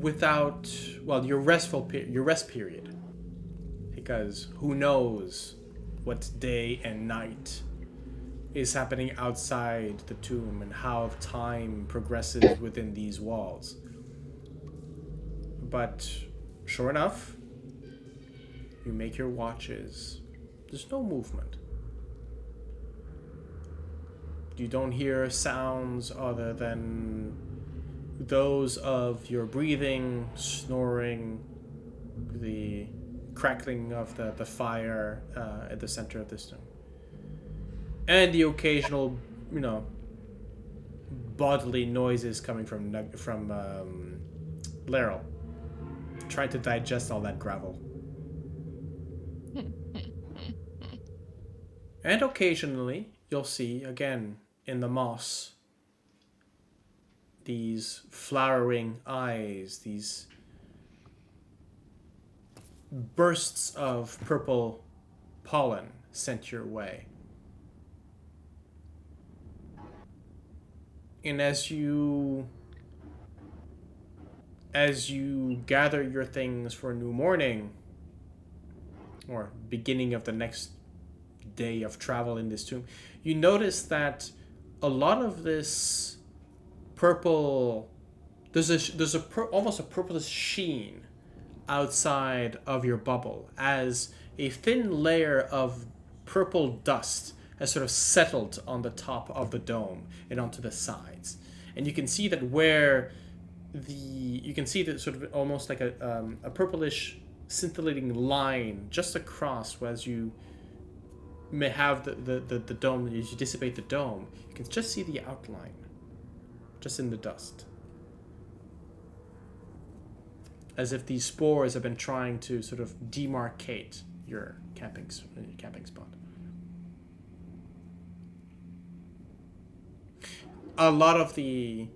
without, well, your rest period, because who knows what day and night is happening outside the tomb and how time progresses within these walls. But sure enough, you make your watches. There's no movement. You don't hear sounds other than those of your breathing, snoring, the crackling of the fire at the center of this tomb. And the occasional, bodily noises coming from Laryl, trying to digest all that gravel. And occasionally, you'll see, again, in the moss, these flowering eyes, these bursts of purple pollen sent your way. And as you gather your things for a new morning, or beginning of the next day of travel in this tomb, you notice that a lot of this purple, there's almost a purplish sheen outside of your bubble as a thin layer of purple dust has sort of settled on the top of the dome and onto the sides. And you can see that you can see that sort of almost like a purplish scintillating line just across as you may have the dome, as you dissipate the dome, you can just see the outline just in the dust. As if these spores have been trying to sort of demarcate your camping spot. A lot of the...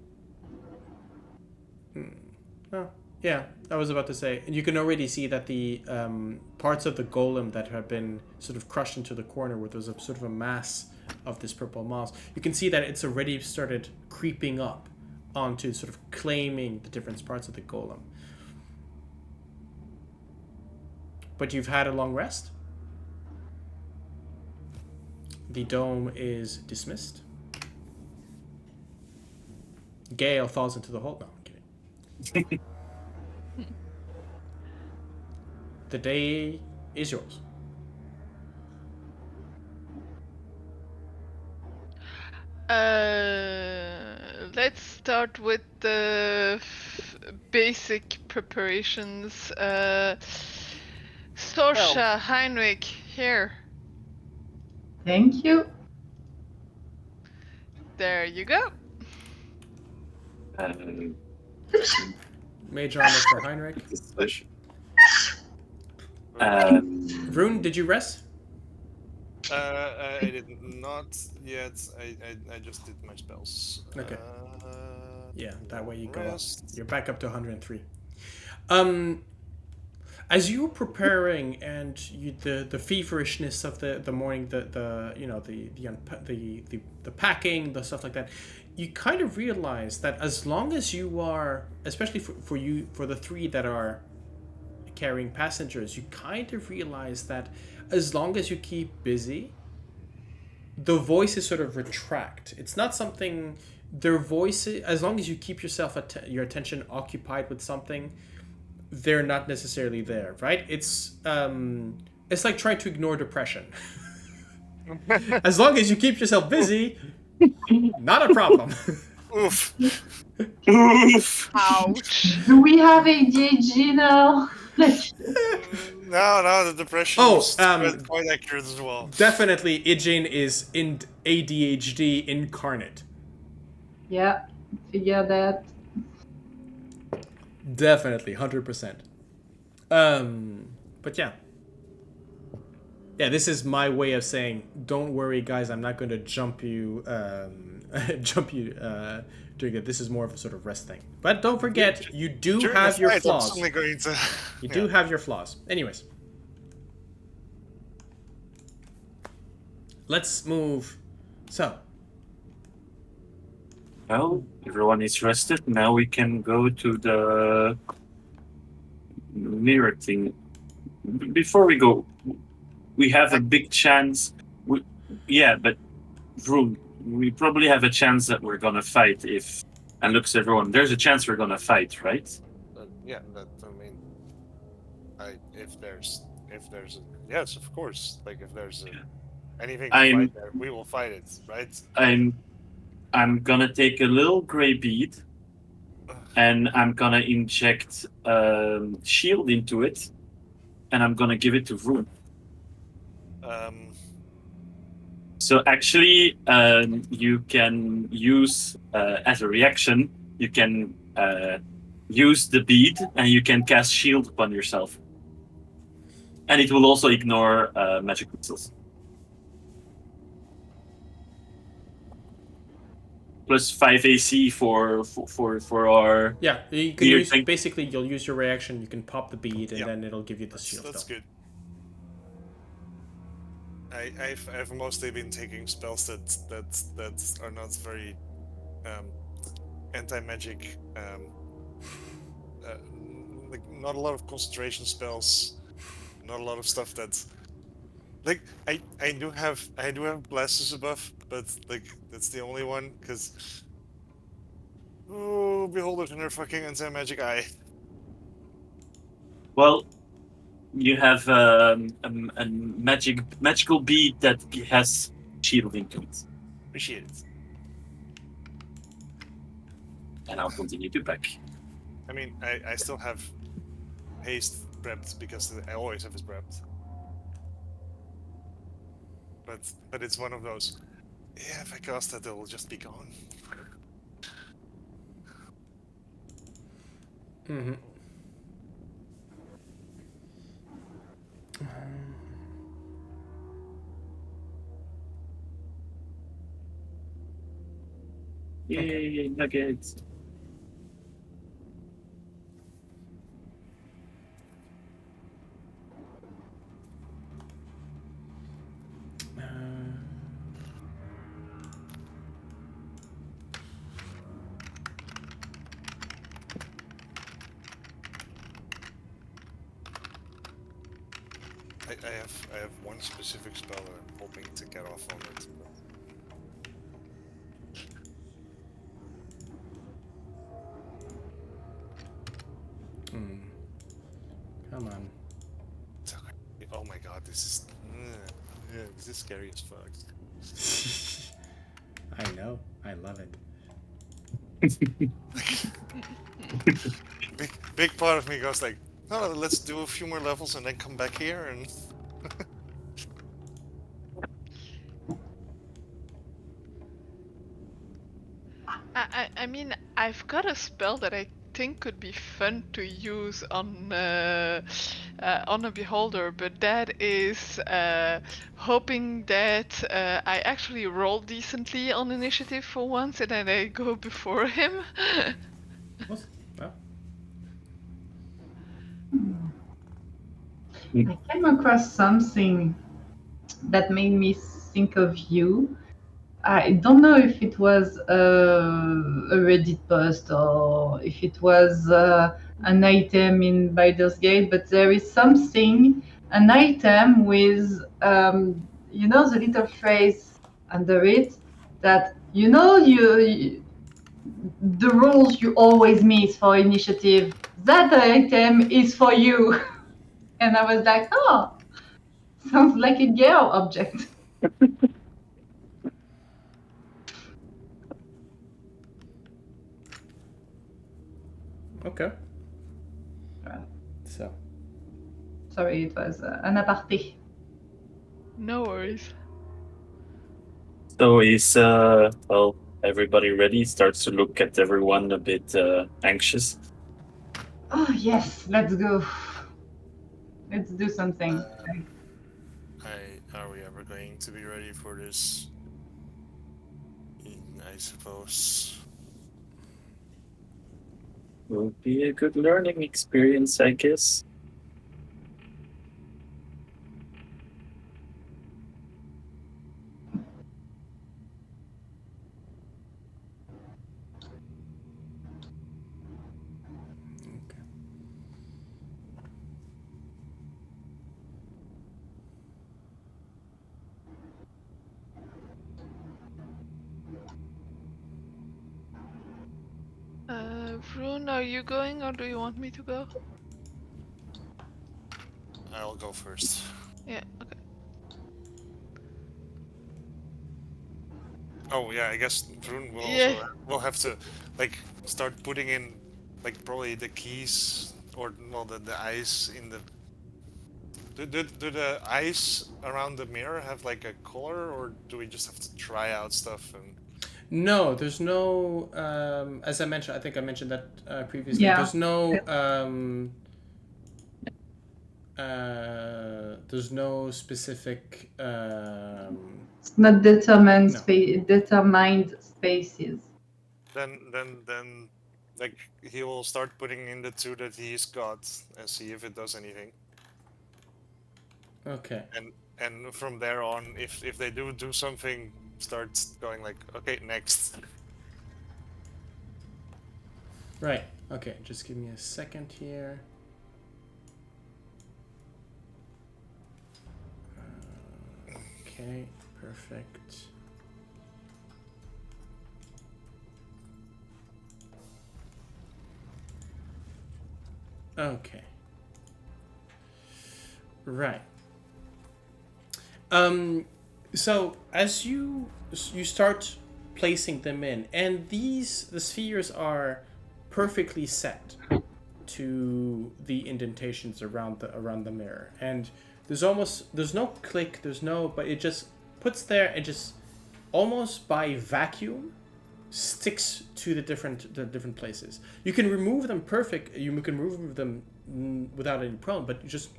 Oh, yeah, I was about to say, you can already see that the parts of the golem that have been sort of crushed into the corner where there's a sort of a mass of this purple moss, you can see that it's already started creeping up onto sort of claiming the different parts of the golem. But you've had a long rest. The dome is dismissed. Gale falls into the hole. No, I'm kidding. The day is yours. Let's start with the basic preparations. Sorsha, Heinrich, here. Thank you. There you go. Mage armor for Heinrich. Vroon, did you rest? I did not yet. I just did my spells. Okay. Yeah, that way you go up. Rest. You're back up to 103. As you were preparing and the feverishness of the morning, the packing, the stuff like that, you kind of realize that as long as you are, especially for the three that are carrying passengers, you kind of realize that as long as you keep busy, the voices sort of retract. It's not something, their voices, as long as you keep your attention occupied with something, they're not necessarily there, right? It's like trying to ignore depression. As long as you keep yourself busy, not a problem. Oof. Oof. Ouch. Do we have ADHD now? No, the depression is quite accurate as well. Definitely, Ijin is in ADHD incarnate. Yeah, figure that. Definitely, 100%. But yeah. Yeah, this is my way of saying, don't worry, guys, I'm not going to jump you doing it. This is more of a sort of rest thing. But don't forget, you do During have the your fight, I'm flaws. suddenly going to... You do have your flaws. Anyways. Let's move. So. Well, everyone is rested. Now we can go to the mirror thing. Before we go, we have a big chance. But Vroom, we probably have a chance that we're gonna fight if. And looks, everyone, there's a chance we're gonna fight, right? yeah, if there's yes, of course. Like if there's anything to fight there, we will fight it, right? I'm gonna take a little gray bead, and I'm gonna inject shield into it, and I'm gonna give it to Vroom. So actually, you can use as a reaction, you can use the bead, and you can cast shield upon yourself, and it will also ignore magic missiles. Plus 5 AC for our... Yeah, you can use, basically you'll use your reaction, you can pop the bead, and then it'll give you the shield. That's good. I've mostly been taking spells that are not very anti-magic. Like not a lot of concentration spells, not a lot of stuff that's like I do have Blasters buff, but like that's the only one because Beholders and their fucking anti-magic eye. Well, you have a magical bead that has shield into it. Appreciate it. And I'll continue to pack. I mean, I still have haste prepped because I always have it prepped. But it's one of those. Yeah, if I cast that, it'll just be gone. Mm-hmm. Yay, nuggets. I have one specific spell that I'm hoping to get off on it. Come on. Oh my god, this is scary as fuck. I know. I love it. Big part of me goes like, no, let's do a few more levels and then come back here and. I mean, I've got a spell that I think could be fun to use on a beholder, but that is hoping that I actually roll decently on initiative for once, and then I go before him. Well, I came across something that made me think of you. I don't know if it was a Reddit post or if it was an item in Baldur's Gate, but there is something, an item with, you know, the little phrase under it that, you know, the rules you always miss for initiative, that item is for you. And I was like, oh, sounds like a Gale object. okay. Right. So. Sorry, it was an aparté. No worries. So is well, everybody ready? Starts to look at everyone a bit anxious. Oh, yes, let's go. Let's do something. Are we ever going to be ready for this? I suppose. Will be a good learning experience, I guess. Vroon, are you going or do you want me to go? I'll go first. Yeah, okay. Oh yeah, I guess Vroon will Yeah. also will have to like start putting in like probably the keys or well the eyes in the. Do the eyes around the mirror have like a color, or do we just have to try out stuff and? No, there's no. As I mentioned, I think I mentioned that previously. Yeah. There's no. There's no specific. It's not determined, No. determined spaces. Then, like he will start putting in the two that he's got and see if it does anything. Okay. And from there on, if they do something, start going like, okay, next. Right. Okay. Just give me a second here. Okay. Perfect. Okay. Right. So as you start placing them in, and the spheres are perfectly set to the indentations around the mirror, and there's no click, but it just puts there and just almost by vacuum sticks to the different places. You can remove them you can remove them without any problem, but just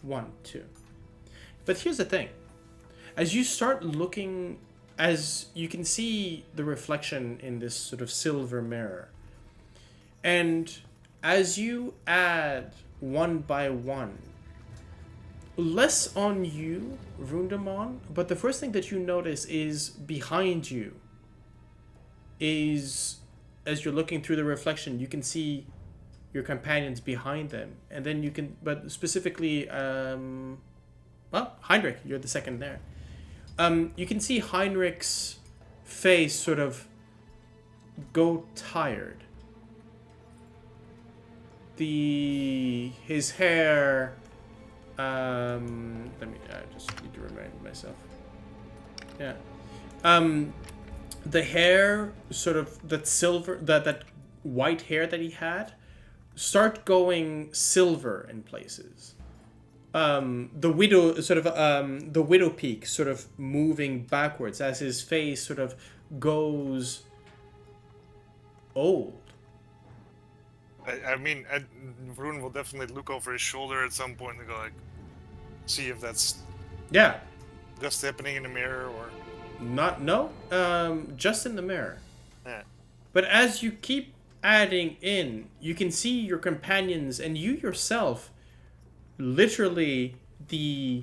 1, 2. But here's the thing. As you start looking as you can see the reflection in this sort of silver mirror. And as you add one by one, less on you, Vroondomon, but the first thing that you notice is behind you is, as you're looking through the reflection, you can see your companions behind them. And then you can, but specifically, Heinrich, you're the second there. You can see Heinrich's face sort of go tired. His hair, I just need to remind myself. Yeah. The hair, sort of that silver, that white hair that he had, start going silver in places. The widow peak sort of moving backwards as his face sort of goes old. I mean, Vroon will definitely look over his shoulder at some point and go like, see if that's just happening in the mirror or just in the mirror. Yeah. But as you keep adding in, you can see your companions and you yourself, literally the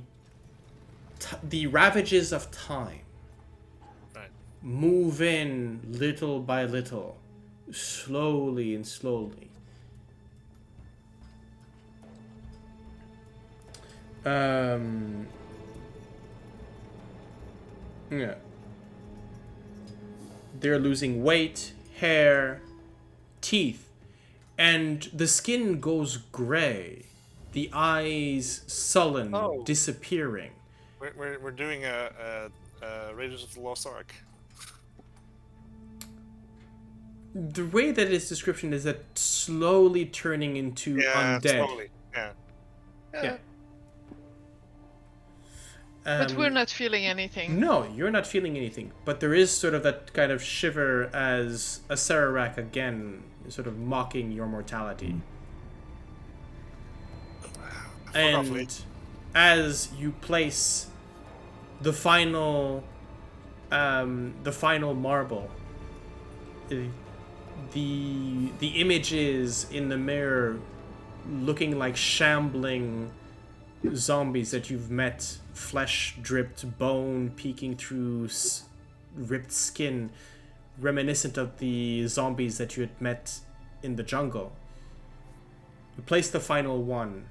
ravages of time move in little by little, slowly and slowly. Yeah. They're losing weight, hair, teeth, and the skin goes gray. The eyes sullen, disappearing. We're doing a Raiders of the Lost Ark. The way that its description is that slowly turning into undead. Slowly. Yeah. But we're not feeling anything. No, you're not feeling anything. But there is sort of that kind of shiver as a Sararak again sort of mocking your mortality. And as you place the final marble, the images in the mirror looking like shambling zombies that you've met, flesh dripped, bone peeking through ripped skin, reminiscent of the zombies that you had met in the jungle. You place the final one.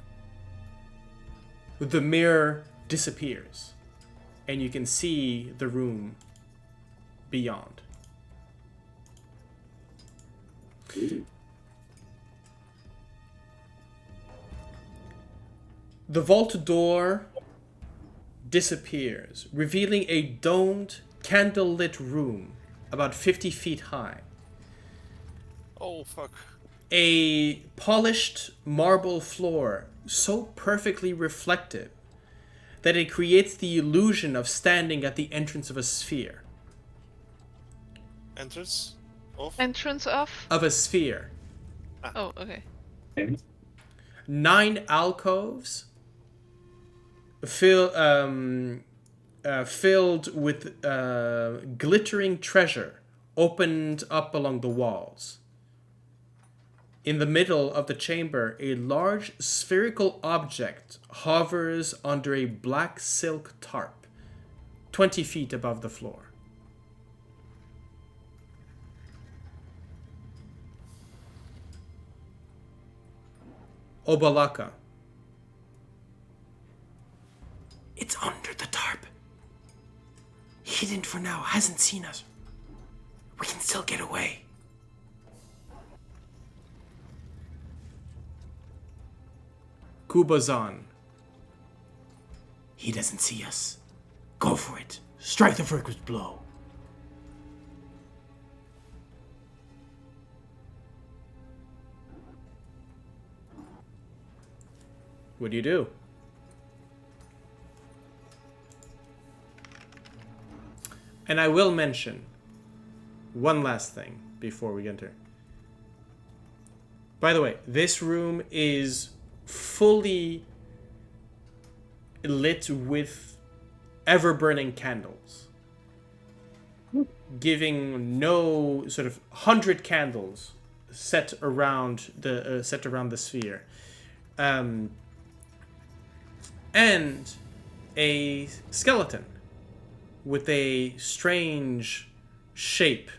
The mirror disappears, and you can see the room beyond. The vault door disappears, revealing a domed, candlelit room about 50 feet high. Oh, fuck. A polished marble floor so perfectly reflective that it creates the illusion of standing at the entrance of a sphere. Entrance of? Entrance of? Of a sphere. Oh, okay. 9 alcoves filled with glittering treasure opened up along the walls. In the middle of the chamber, a large spherical object hovers under a black silk tarp, 20 feet above the floor. Obalaka. It's under the tarp. Hidden for now, hasn't seen us. We can still get away. Kubazan. He doesn't see us. Go for it. Strike the first blow. What do you do? And I will mention one last thing before we enter. By the way, this room is fully lit with ever-burning candles. giving no sort of 100 candles set around the sphere, and a skeleton with a strange shape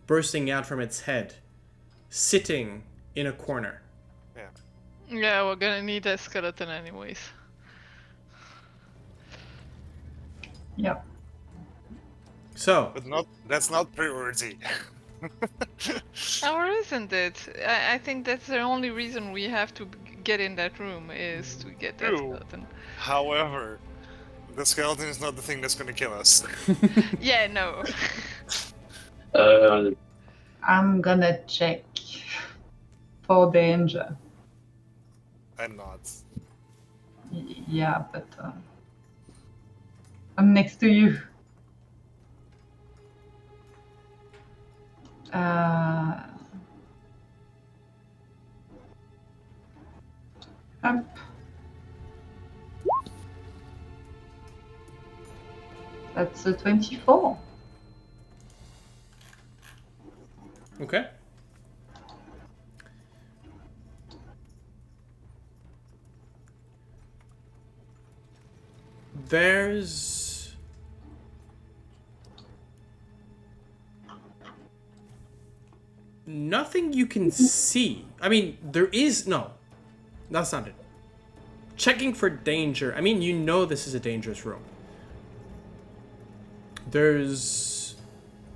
bursting out from its head, sitting in a corner. Yeah. Yeah, we're gonna need a skeleton anyways. Yep. So, But that's not priority. Or isn't it? I think that's the only reason we have to get in that room is to get that True. skeleton. However, the skeleton is not the thing that's gonna kill us. Yeah, no. I'm gonna check for danger. I'm not. Yeah, but I'm next to you. Up. That's a 24. okay. There's nothing you can see. I mean, there is no. That's not it. Checking for danger. I mean, you know this is a dangerous room. There's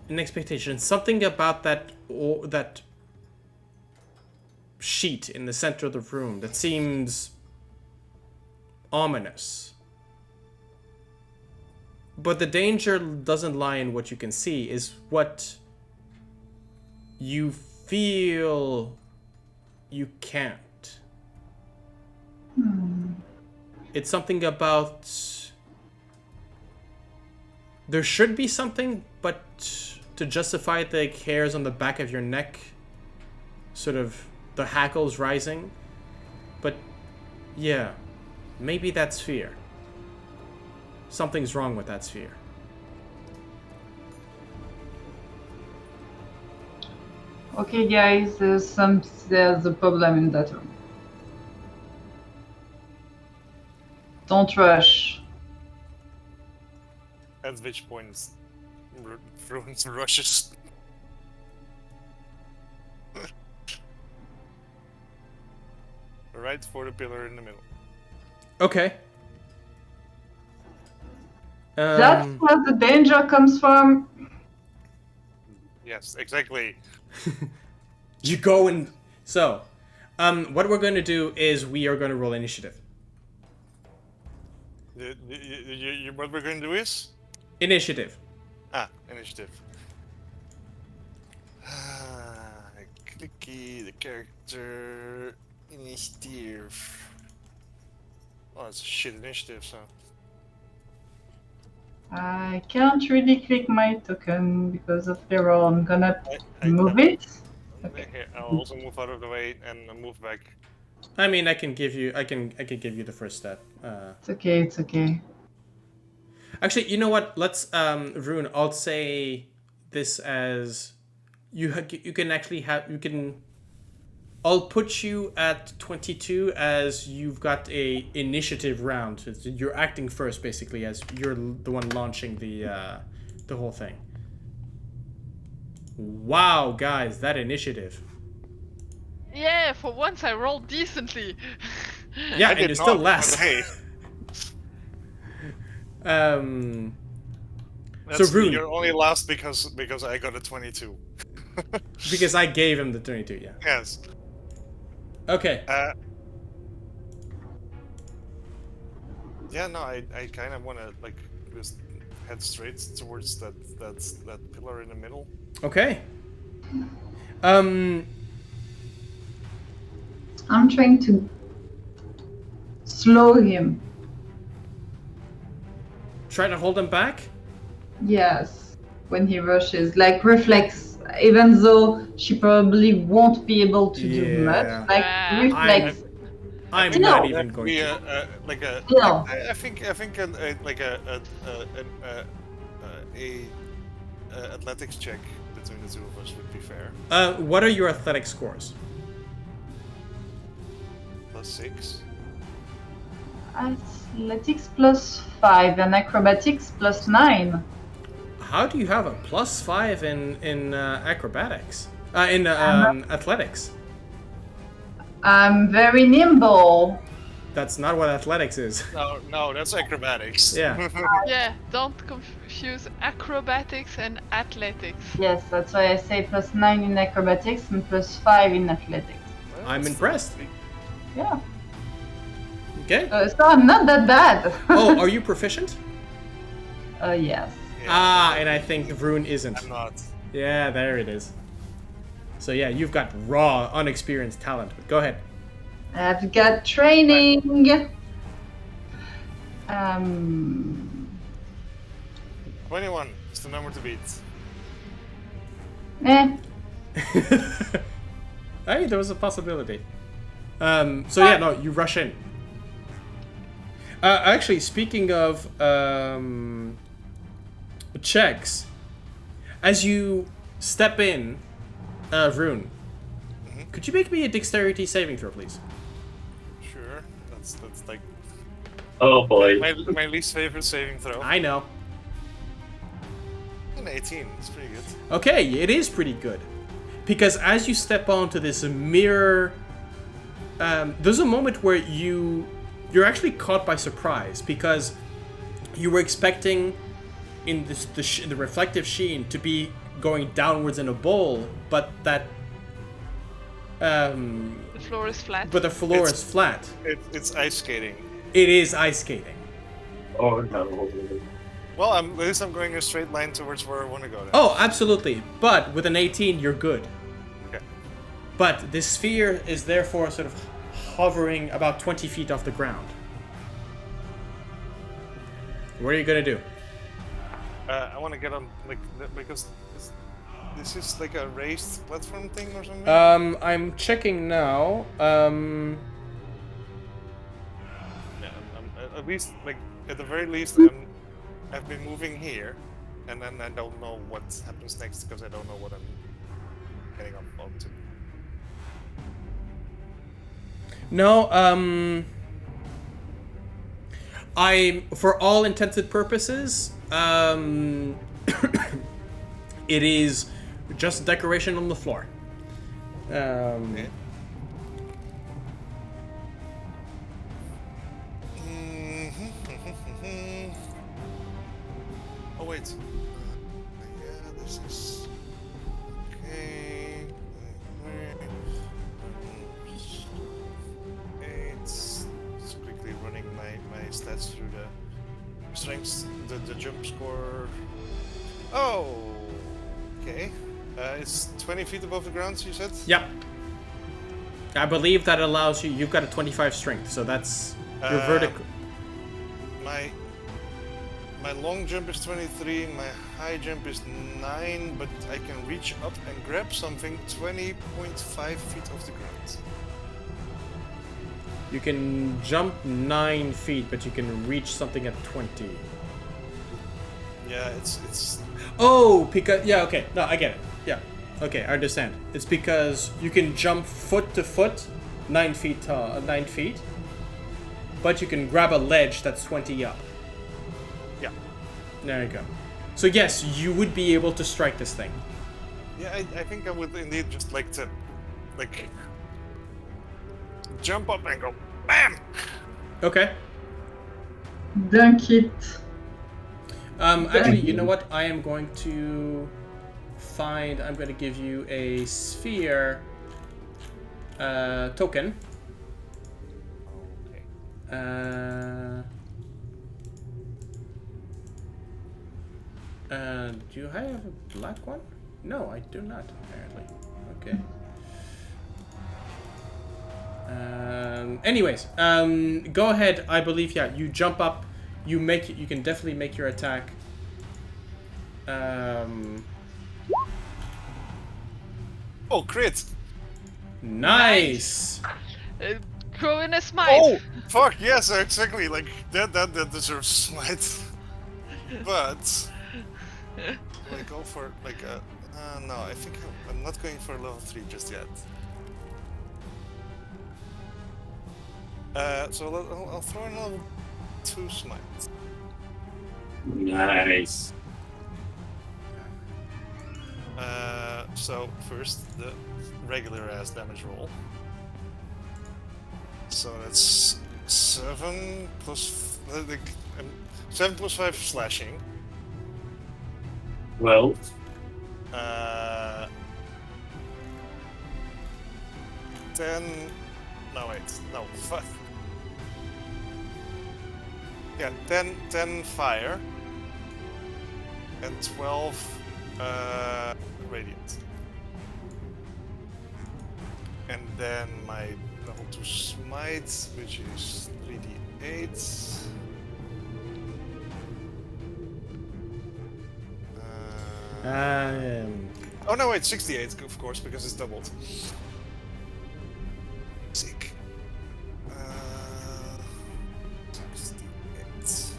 an expectation. Something about that sheet in the center of the room that seems ominous. But the danger doesn't lie in what you can see, is what you feel you can't. It's something about... There should be something, but to justify the hairs on the back of your neck, sort of the hackles rising. But yeah, maybe that's fear. Something's wrong with that sphere. Okay, guys, there's a problem in that room. Don't rush. At which point, Vroon rushes. Right for the pillar in the middle. Okay. That's where the danger comes from. Yes, exactly. You go and... So, what we're going to do is we are going to roll initiative. What we're going to do is? Initiative. Initiative. Clicky, the character... Initiative. Oh, it's a shit initiative, so... I can't really click my token because of the roll. I'm gonna move it. Okay. Here, I'll also move out of the way and move back. I mean, I can give you the first step. It's okay, it's okay. Actually, you know what? Let's Vroon, I'll say this as you can actually have you can. I'll put you at 22 as you've got a initiative round. You're acting first, basically, as you're the one launching the whole thing. Wow, guys, that initiative. Yeah, for once I rolled decently. Yeah, I and did you're still not, last. but hey, So Vroon, you're only last because I got a 22. because I gave him the 22, yeah. Yes. Okay. Yeah, no, I kind of want to like just head straight towards that pillar in the middle. Okay. I'm trying to slow him. Try to hold him back? Yes, when he rushes, like reflex. Even though she probably won't be able to do much, like reflex. I'm No. not even going Be to. like a. No. I think like a athletics check between the two of us would be fair. What are your athletic scores? +6. Athletics +5 and acrobatics +9. How do you have a +5 in acrobatics? In athletics? I'm very nimble. That's not what athletics is. No, that's acrobatics. Yeah. Yeah, don't confuse acrobatics and athletics. Yes, that's why I say +9 in acrobatics and +5 in athletics. Well, I'm that's impressed. Yeah. Okay. So I'm not that bad. Oh, are you proficient? Yes. Ah, and I think Vroon isn't. I'm not. Yeah, there it is. So yeah, you've got raw, unexperienced talent. But go ahead. I've got training. 21 is the number to beat. Hey, there was a possibility. So yeah, no, you rush in. Actually, speaking of checks, as you step in, Vroon, could you make me a dexterity saving throw, please? Sure. That's like Oh boy. my least favorite saving throw. I know. An 18. It's pretty good. Okay, it is pretty good. Because as you step onto this mirror, there's a moment where you're actually caught by surprise because you were expecting in the reflective sheen to be going downwards in a bowl, but that The floor is flat. but the floor is flat. It's ice skating. It is ice skating. Oh no. Well, at least I'm going a straight line towards where I want to go. Then. Oh, absolutely. But with an 18, you're good. Okay. But this sphere is therefore sort of hovering about 20 feet off the ground. What are you gonna do? I want to get on because this is like a raised platform thing or something. I'm checking now. Yeah, at least at the very least, I've been moving here, and then I don't know what happens next because I don't know what I'm getting up onto. No, I, for all intended purposes, it is just decoration on the floor. Okay. Oh wait. Yeah, this is okay. It's quickly running my stats through the strengths, the jump score. Oh, okay. It's 20 feet above the ground, you said? Yep. I believe that allows you. You've got a 25 strength, so that's your vertical. My long jump is 23, my high jump is 9, but I can reach up and grab something 20.5 feet off the ground. You can jump 9 feet, but you can reach something at 20. Yeah, it's. Oh, because yeah, okay, no, I get it. Yeah, okay, I understand. It's because you can jump foot to foot, 9 feet tall, 9 feet, but you can grab a ledge that's 20 up. Yeah. There you go. So yes, you would be able to strike this thing. Yeah, I think I would indeed just like to, jump up and go, BAM! Okay. Dunk it. Actually, you know what? I am going to I'm going to give you a sphere token. Okay. Do I have a black one? No, I do not, apparently. Okay. Anyways, go ahead. I believe, yeah, you jump up. You can definitely make your attack. Oh, crit! Nice! Throw in a smite. Oh, fuck, yes, exactly. That deserves smite. But I go for like a... no, I think I'm not going for level 3 just yet. So I'll throw in level 2 smite. Nice. So first the regular ass damage roll. So that's 7 plus 7 plus 5 slashing. Well, 10. No wait, no. 5. Yeah, 10 fire and 12 radiant. And then my level 2 smite, which is 3d8. Oh no, wait, 68, of course, because it's doubled. Sick. 68.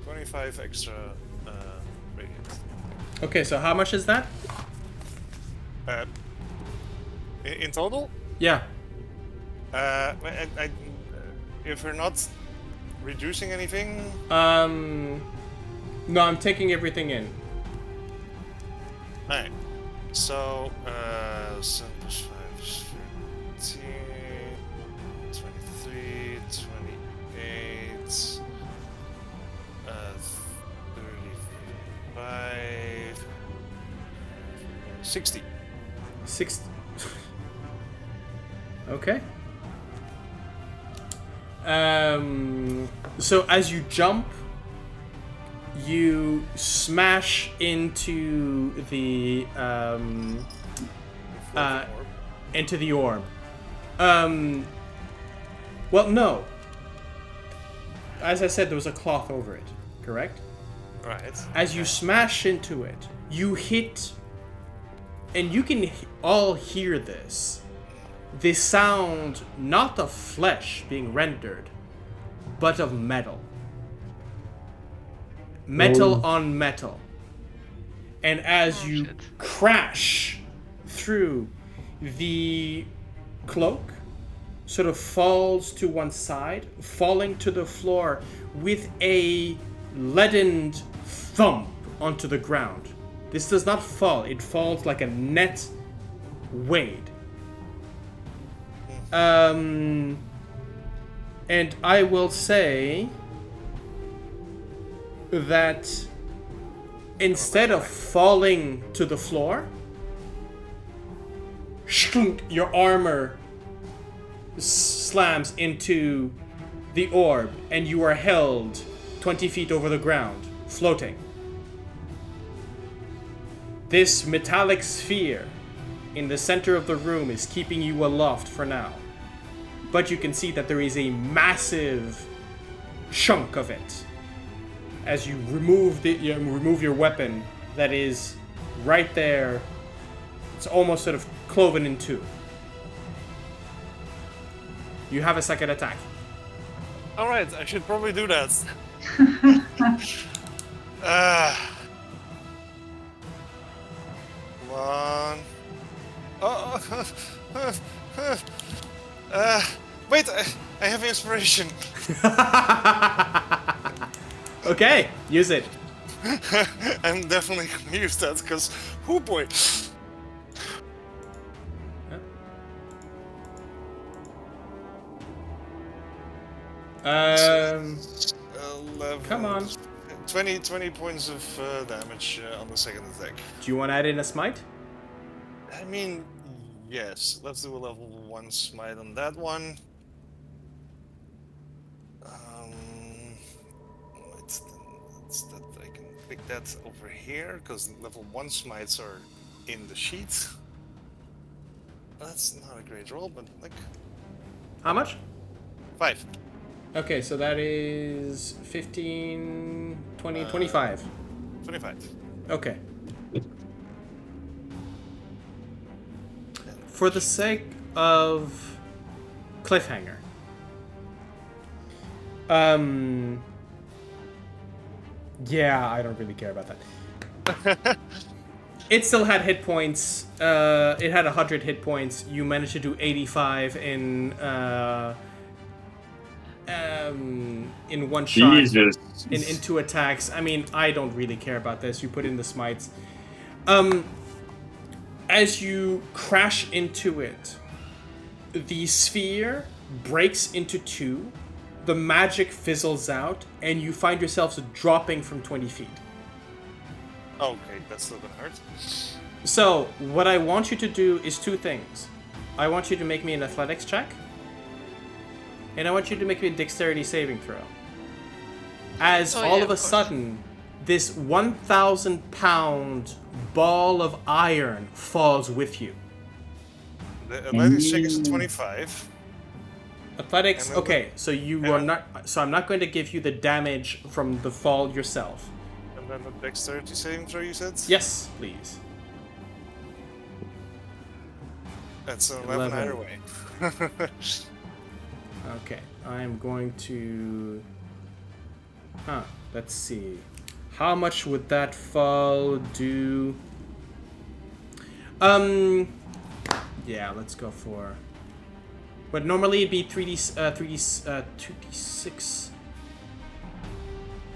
25 extra radiant. Okay, so how much is that? In total? Yeah. If we're not reducing anything... No, I'm taking everything in. Alright. So, 7 plus 5 is 13, 23, 28, 35, 60. 60. Okay. So as you jump, you smash into the orb. Well, no. As I said, there was a cloth over it, correct? Right. As you smash into it, you hit, and you can all hear this. The sound not of flesh being rendered, but of metal. Metal on metal. And as you crash through, the cloak sort of falls to one side, falling to the floor with a leadened thump onto the ground. This does not fall, it falls like a net weight. And I will say that instead of falling to the floor, your armor slams into the orb and you are held 20 feet over the ground, floating. This metallic sphere in the center of the room is keeping you aloft for now. But you can see that there is a massive chunk of it as you remove your weapon that is right there. It's almost sort of cloven in two. You have a second attack. Alright, I should probably do that. Come on. Wait, I have inspiration. Okay, use it. I'm definitely gonna use that because, oh boy. Come on. 20 points of damage on the second attack. Do you want to add in a smite? I mean, yes. Let's do a level 1 smite on that one. I can pick that over here because level 1 smites are in the sheet. That's not a great roll, but like. How much? 5. Okay, so that is 15, 20, 25. 25. Okay. For the sake of cliffhanger, Yeah, I don't really care about that. It still had hit points. It had 100 hit points. You managed to do 85 in one shot. Jesus. In 2 attacks. I mean, I don't really care about this. You put in the smites. As you crash into it, the sphere breaks into 2. The magic fizzles out, and you find yourselves dropping from 20 feet. Okay, that's still gonna hurt. So, what I want you to do is 2 things. I want you to make me an athletics check, and I want you to make me a dexterity saving throw. As all of a sudden, this 1,000-pound ball of iron falls with you. The athletics check is a 25. Athletics, okay, so you are not. So I'm not going to give you the damage from the fall yourself. And then the dexterity saving throw, you said? Yes, please. That's an 11 either way. Okay, I'm going to... let's see. How much would that fall do? Yeah, let's go for... But normally it'd be 2d6.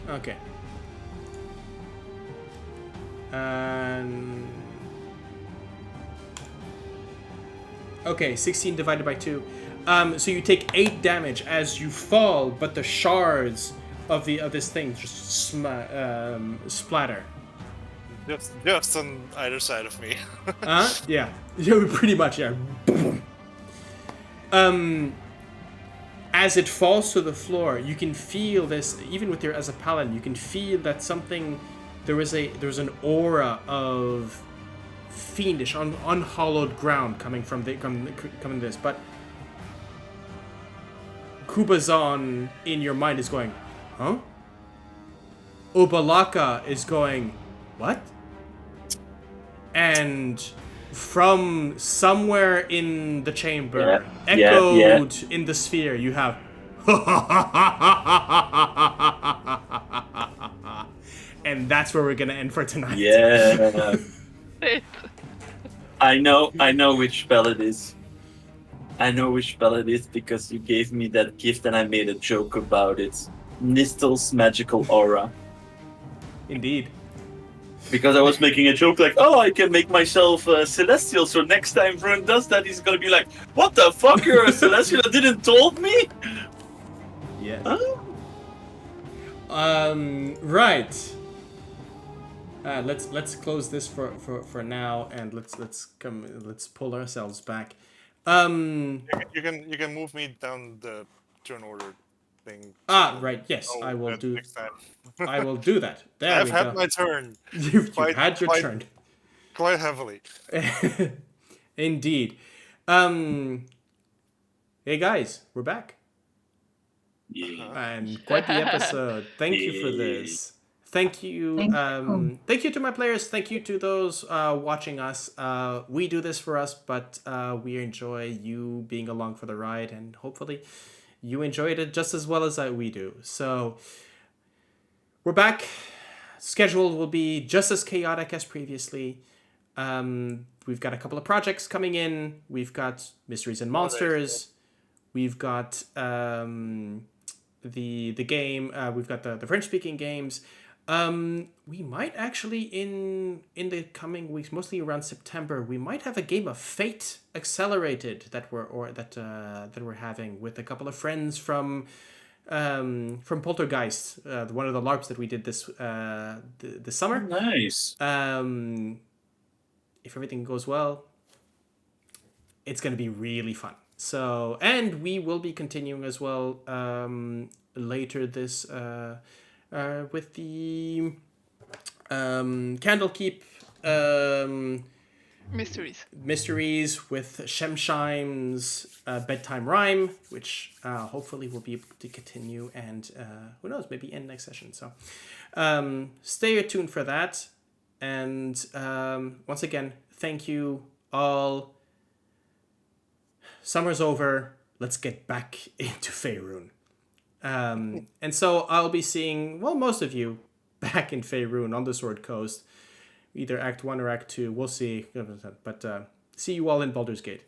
Okay. And... Okay, 16 divided by 2. So you take 8 damage as you fall, but the shards of this thing just splatter. Just on either side of me. Yeah. Pretty much, yeah. As it falls to the floor, you can feel this, even with your as a paladin, you can feel that something, there's an aura of fiendish, unhallowed ground coming from this, but Kubazon in your mind is going, huh? Obalaka is going, what? And from somewhere in the chamber, echoed in the sphere, you have and that's where we're gonna end for tonight. Yeah. I know which spell it is. I know which spell it is because you gave me that gift and I made a joke about it. Nistel's magical aura. Indeed. Because I was making a joke like, oh, I can make myself celestial, so next time Vroon does that, he's gonna be like, what the fuck, you're a celestial that didn't told me? Yeah. Huh? Right. Let's close this for now, and let's pull ourselves back. You can move me down the turn order thing. Right. Yes, I will do. Next time. I will do that. There I've we had go. my turn. You've had your turn. Quite heavily. Indeed. Hey guys, we're back. Yeah. And quite the episode. Thank you for this. Thank you. Thank you to my players. Thank you to those watching us. We do this for us, but we enjoy you being along for the ride, and hopefully you enjoyed it just as well as we do. So we're back. Schedule will be just as chaotic as previously. We've got a couple of projects coming in. We've got Mysteries and Monsters. We've got the game. We've got the French-speaking games. We might actually in the coming weeks, mostly around September, we might have a game of Fate Accelerated that we're having with a couple of friends from Poltergeist, one of the LARPs that we did this summer. Nice. If everything goes well, it's going to be really fun. So, and we will be continuing as well later this with the Candlekeep mysteries with Shemsheim's bedtime rhyme, which hopefully we'll be able to continue, and who knows, maybe end next session. So stay tuned for that. And once again, thank you all. Summer's over. Let's get back into Faerun. And so I'll be seeing, well, most of you back in Faerun on the Sword Coast, either Act 1 or Act 2. We'll see. But see you all in Baldur's Gate.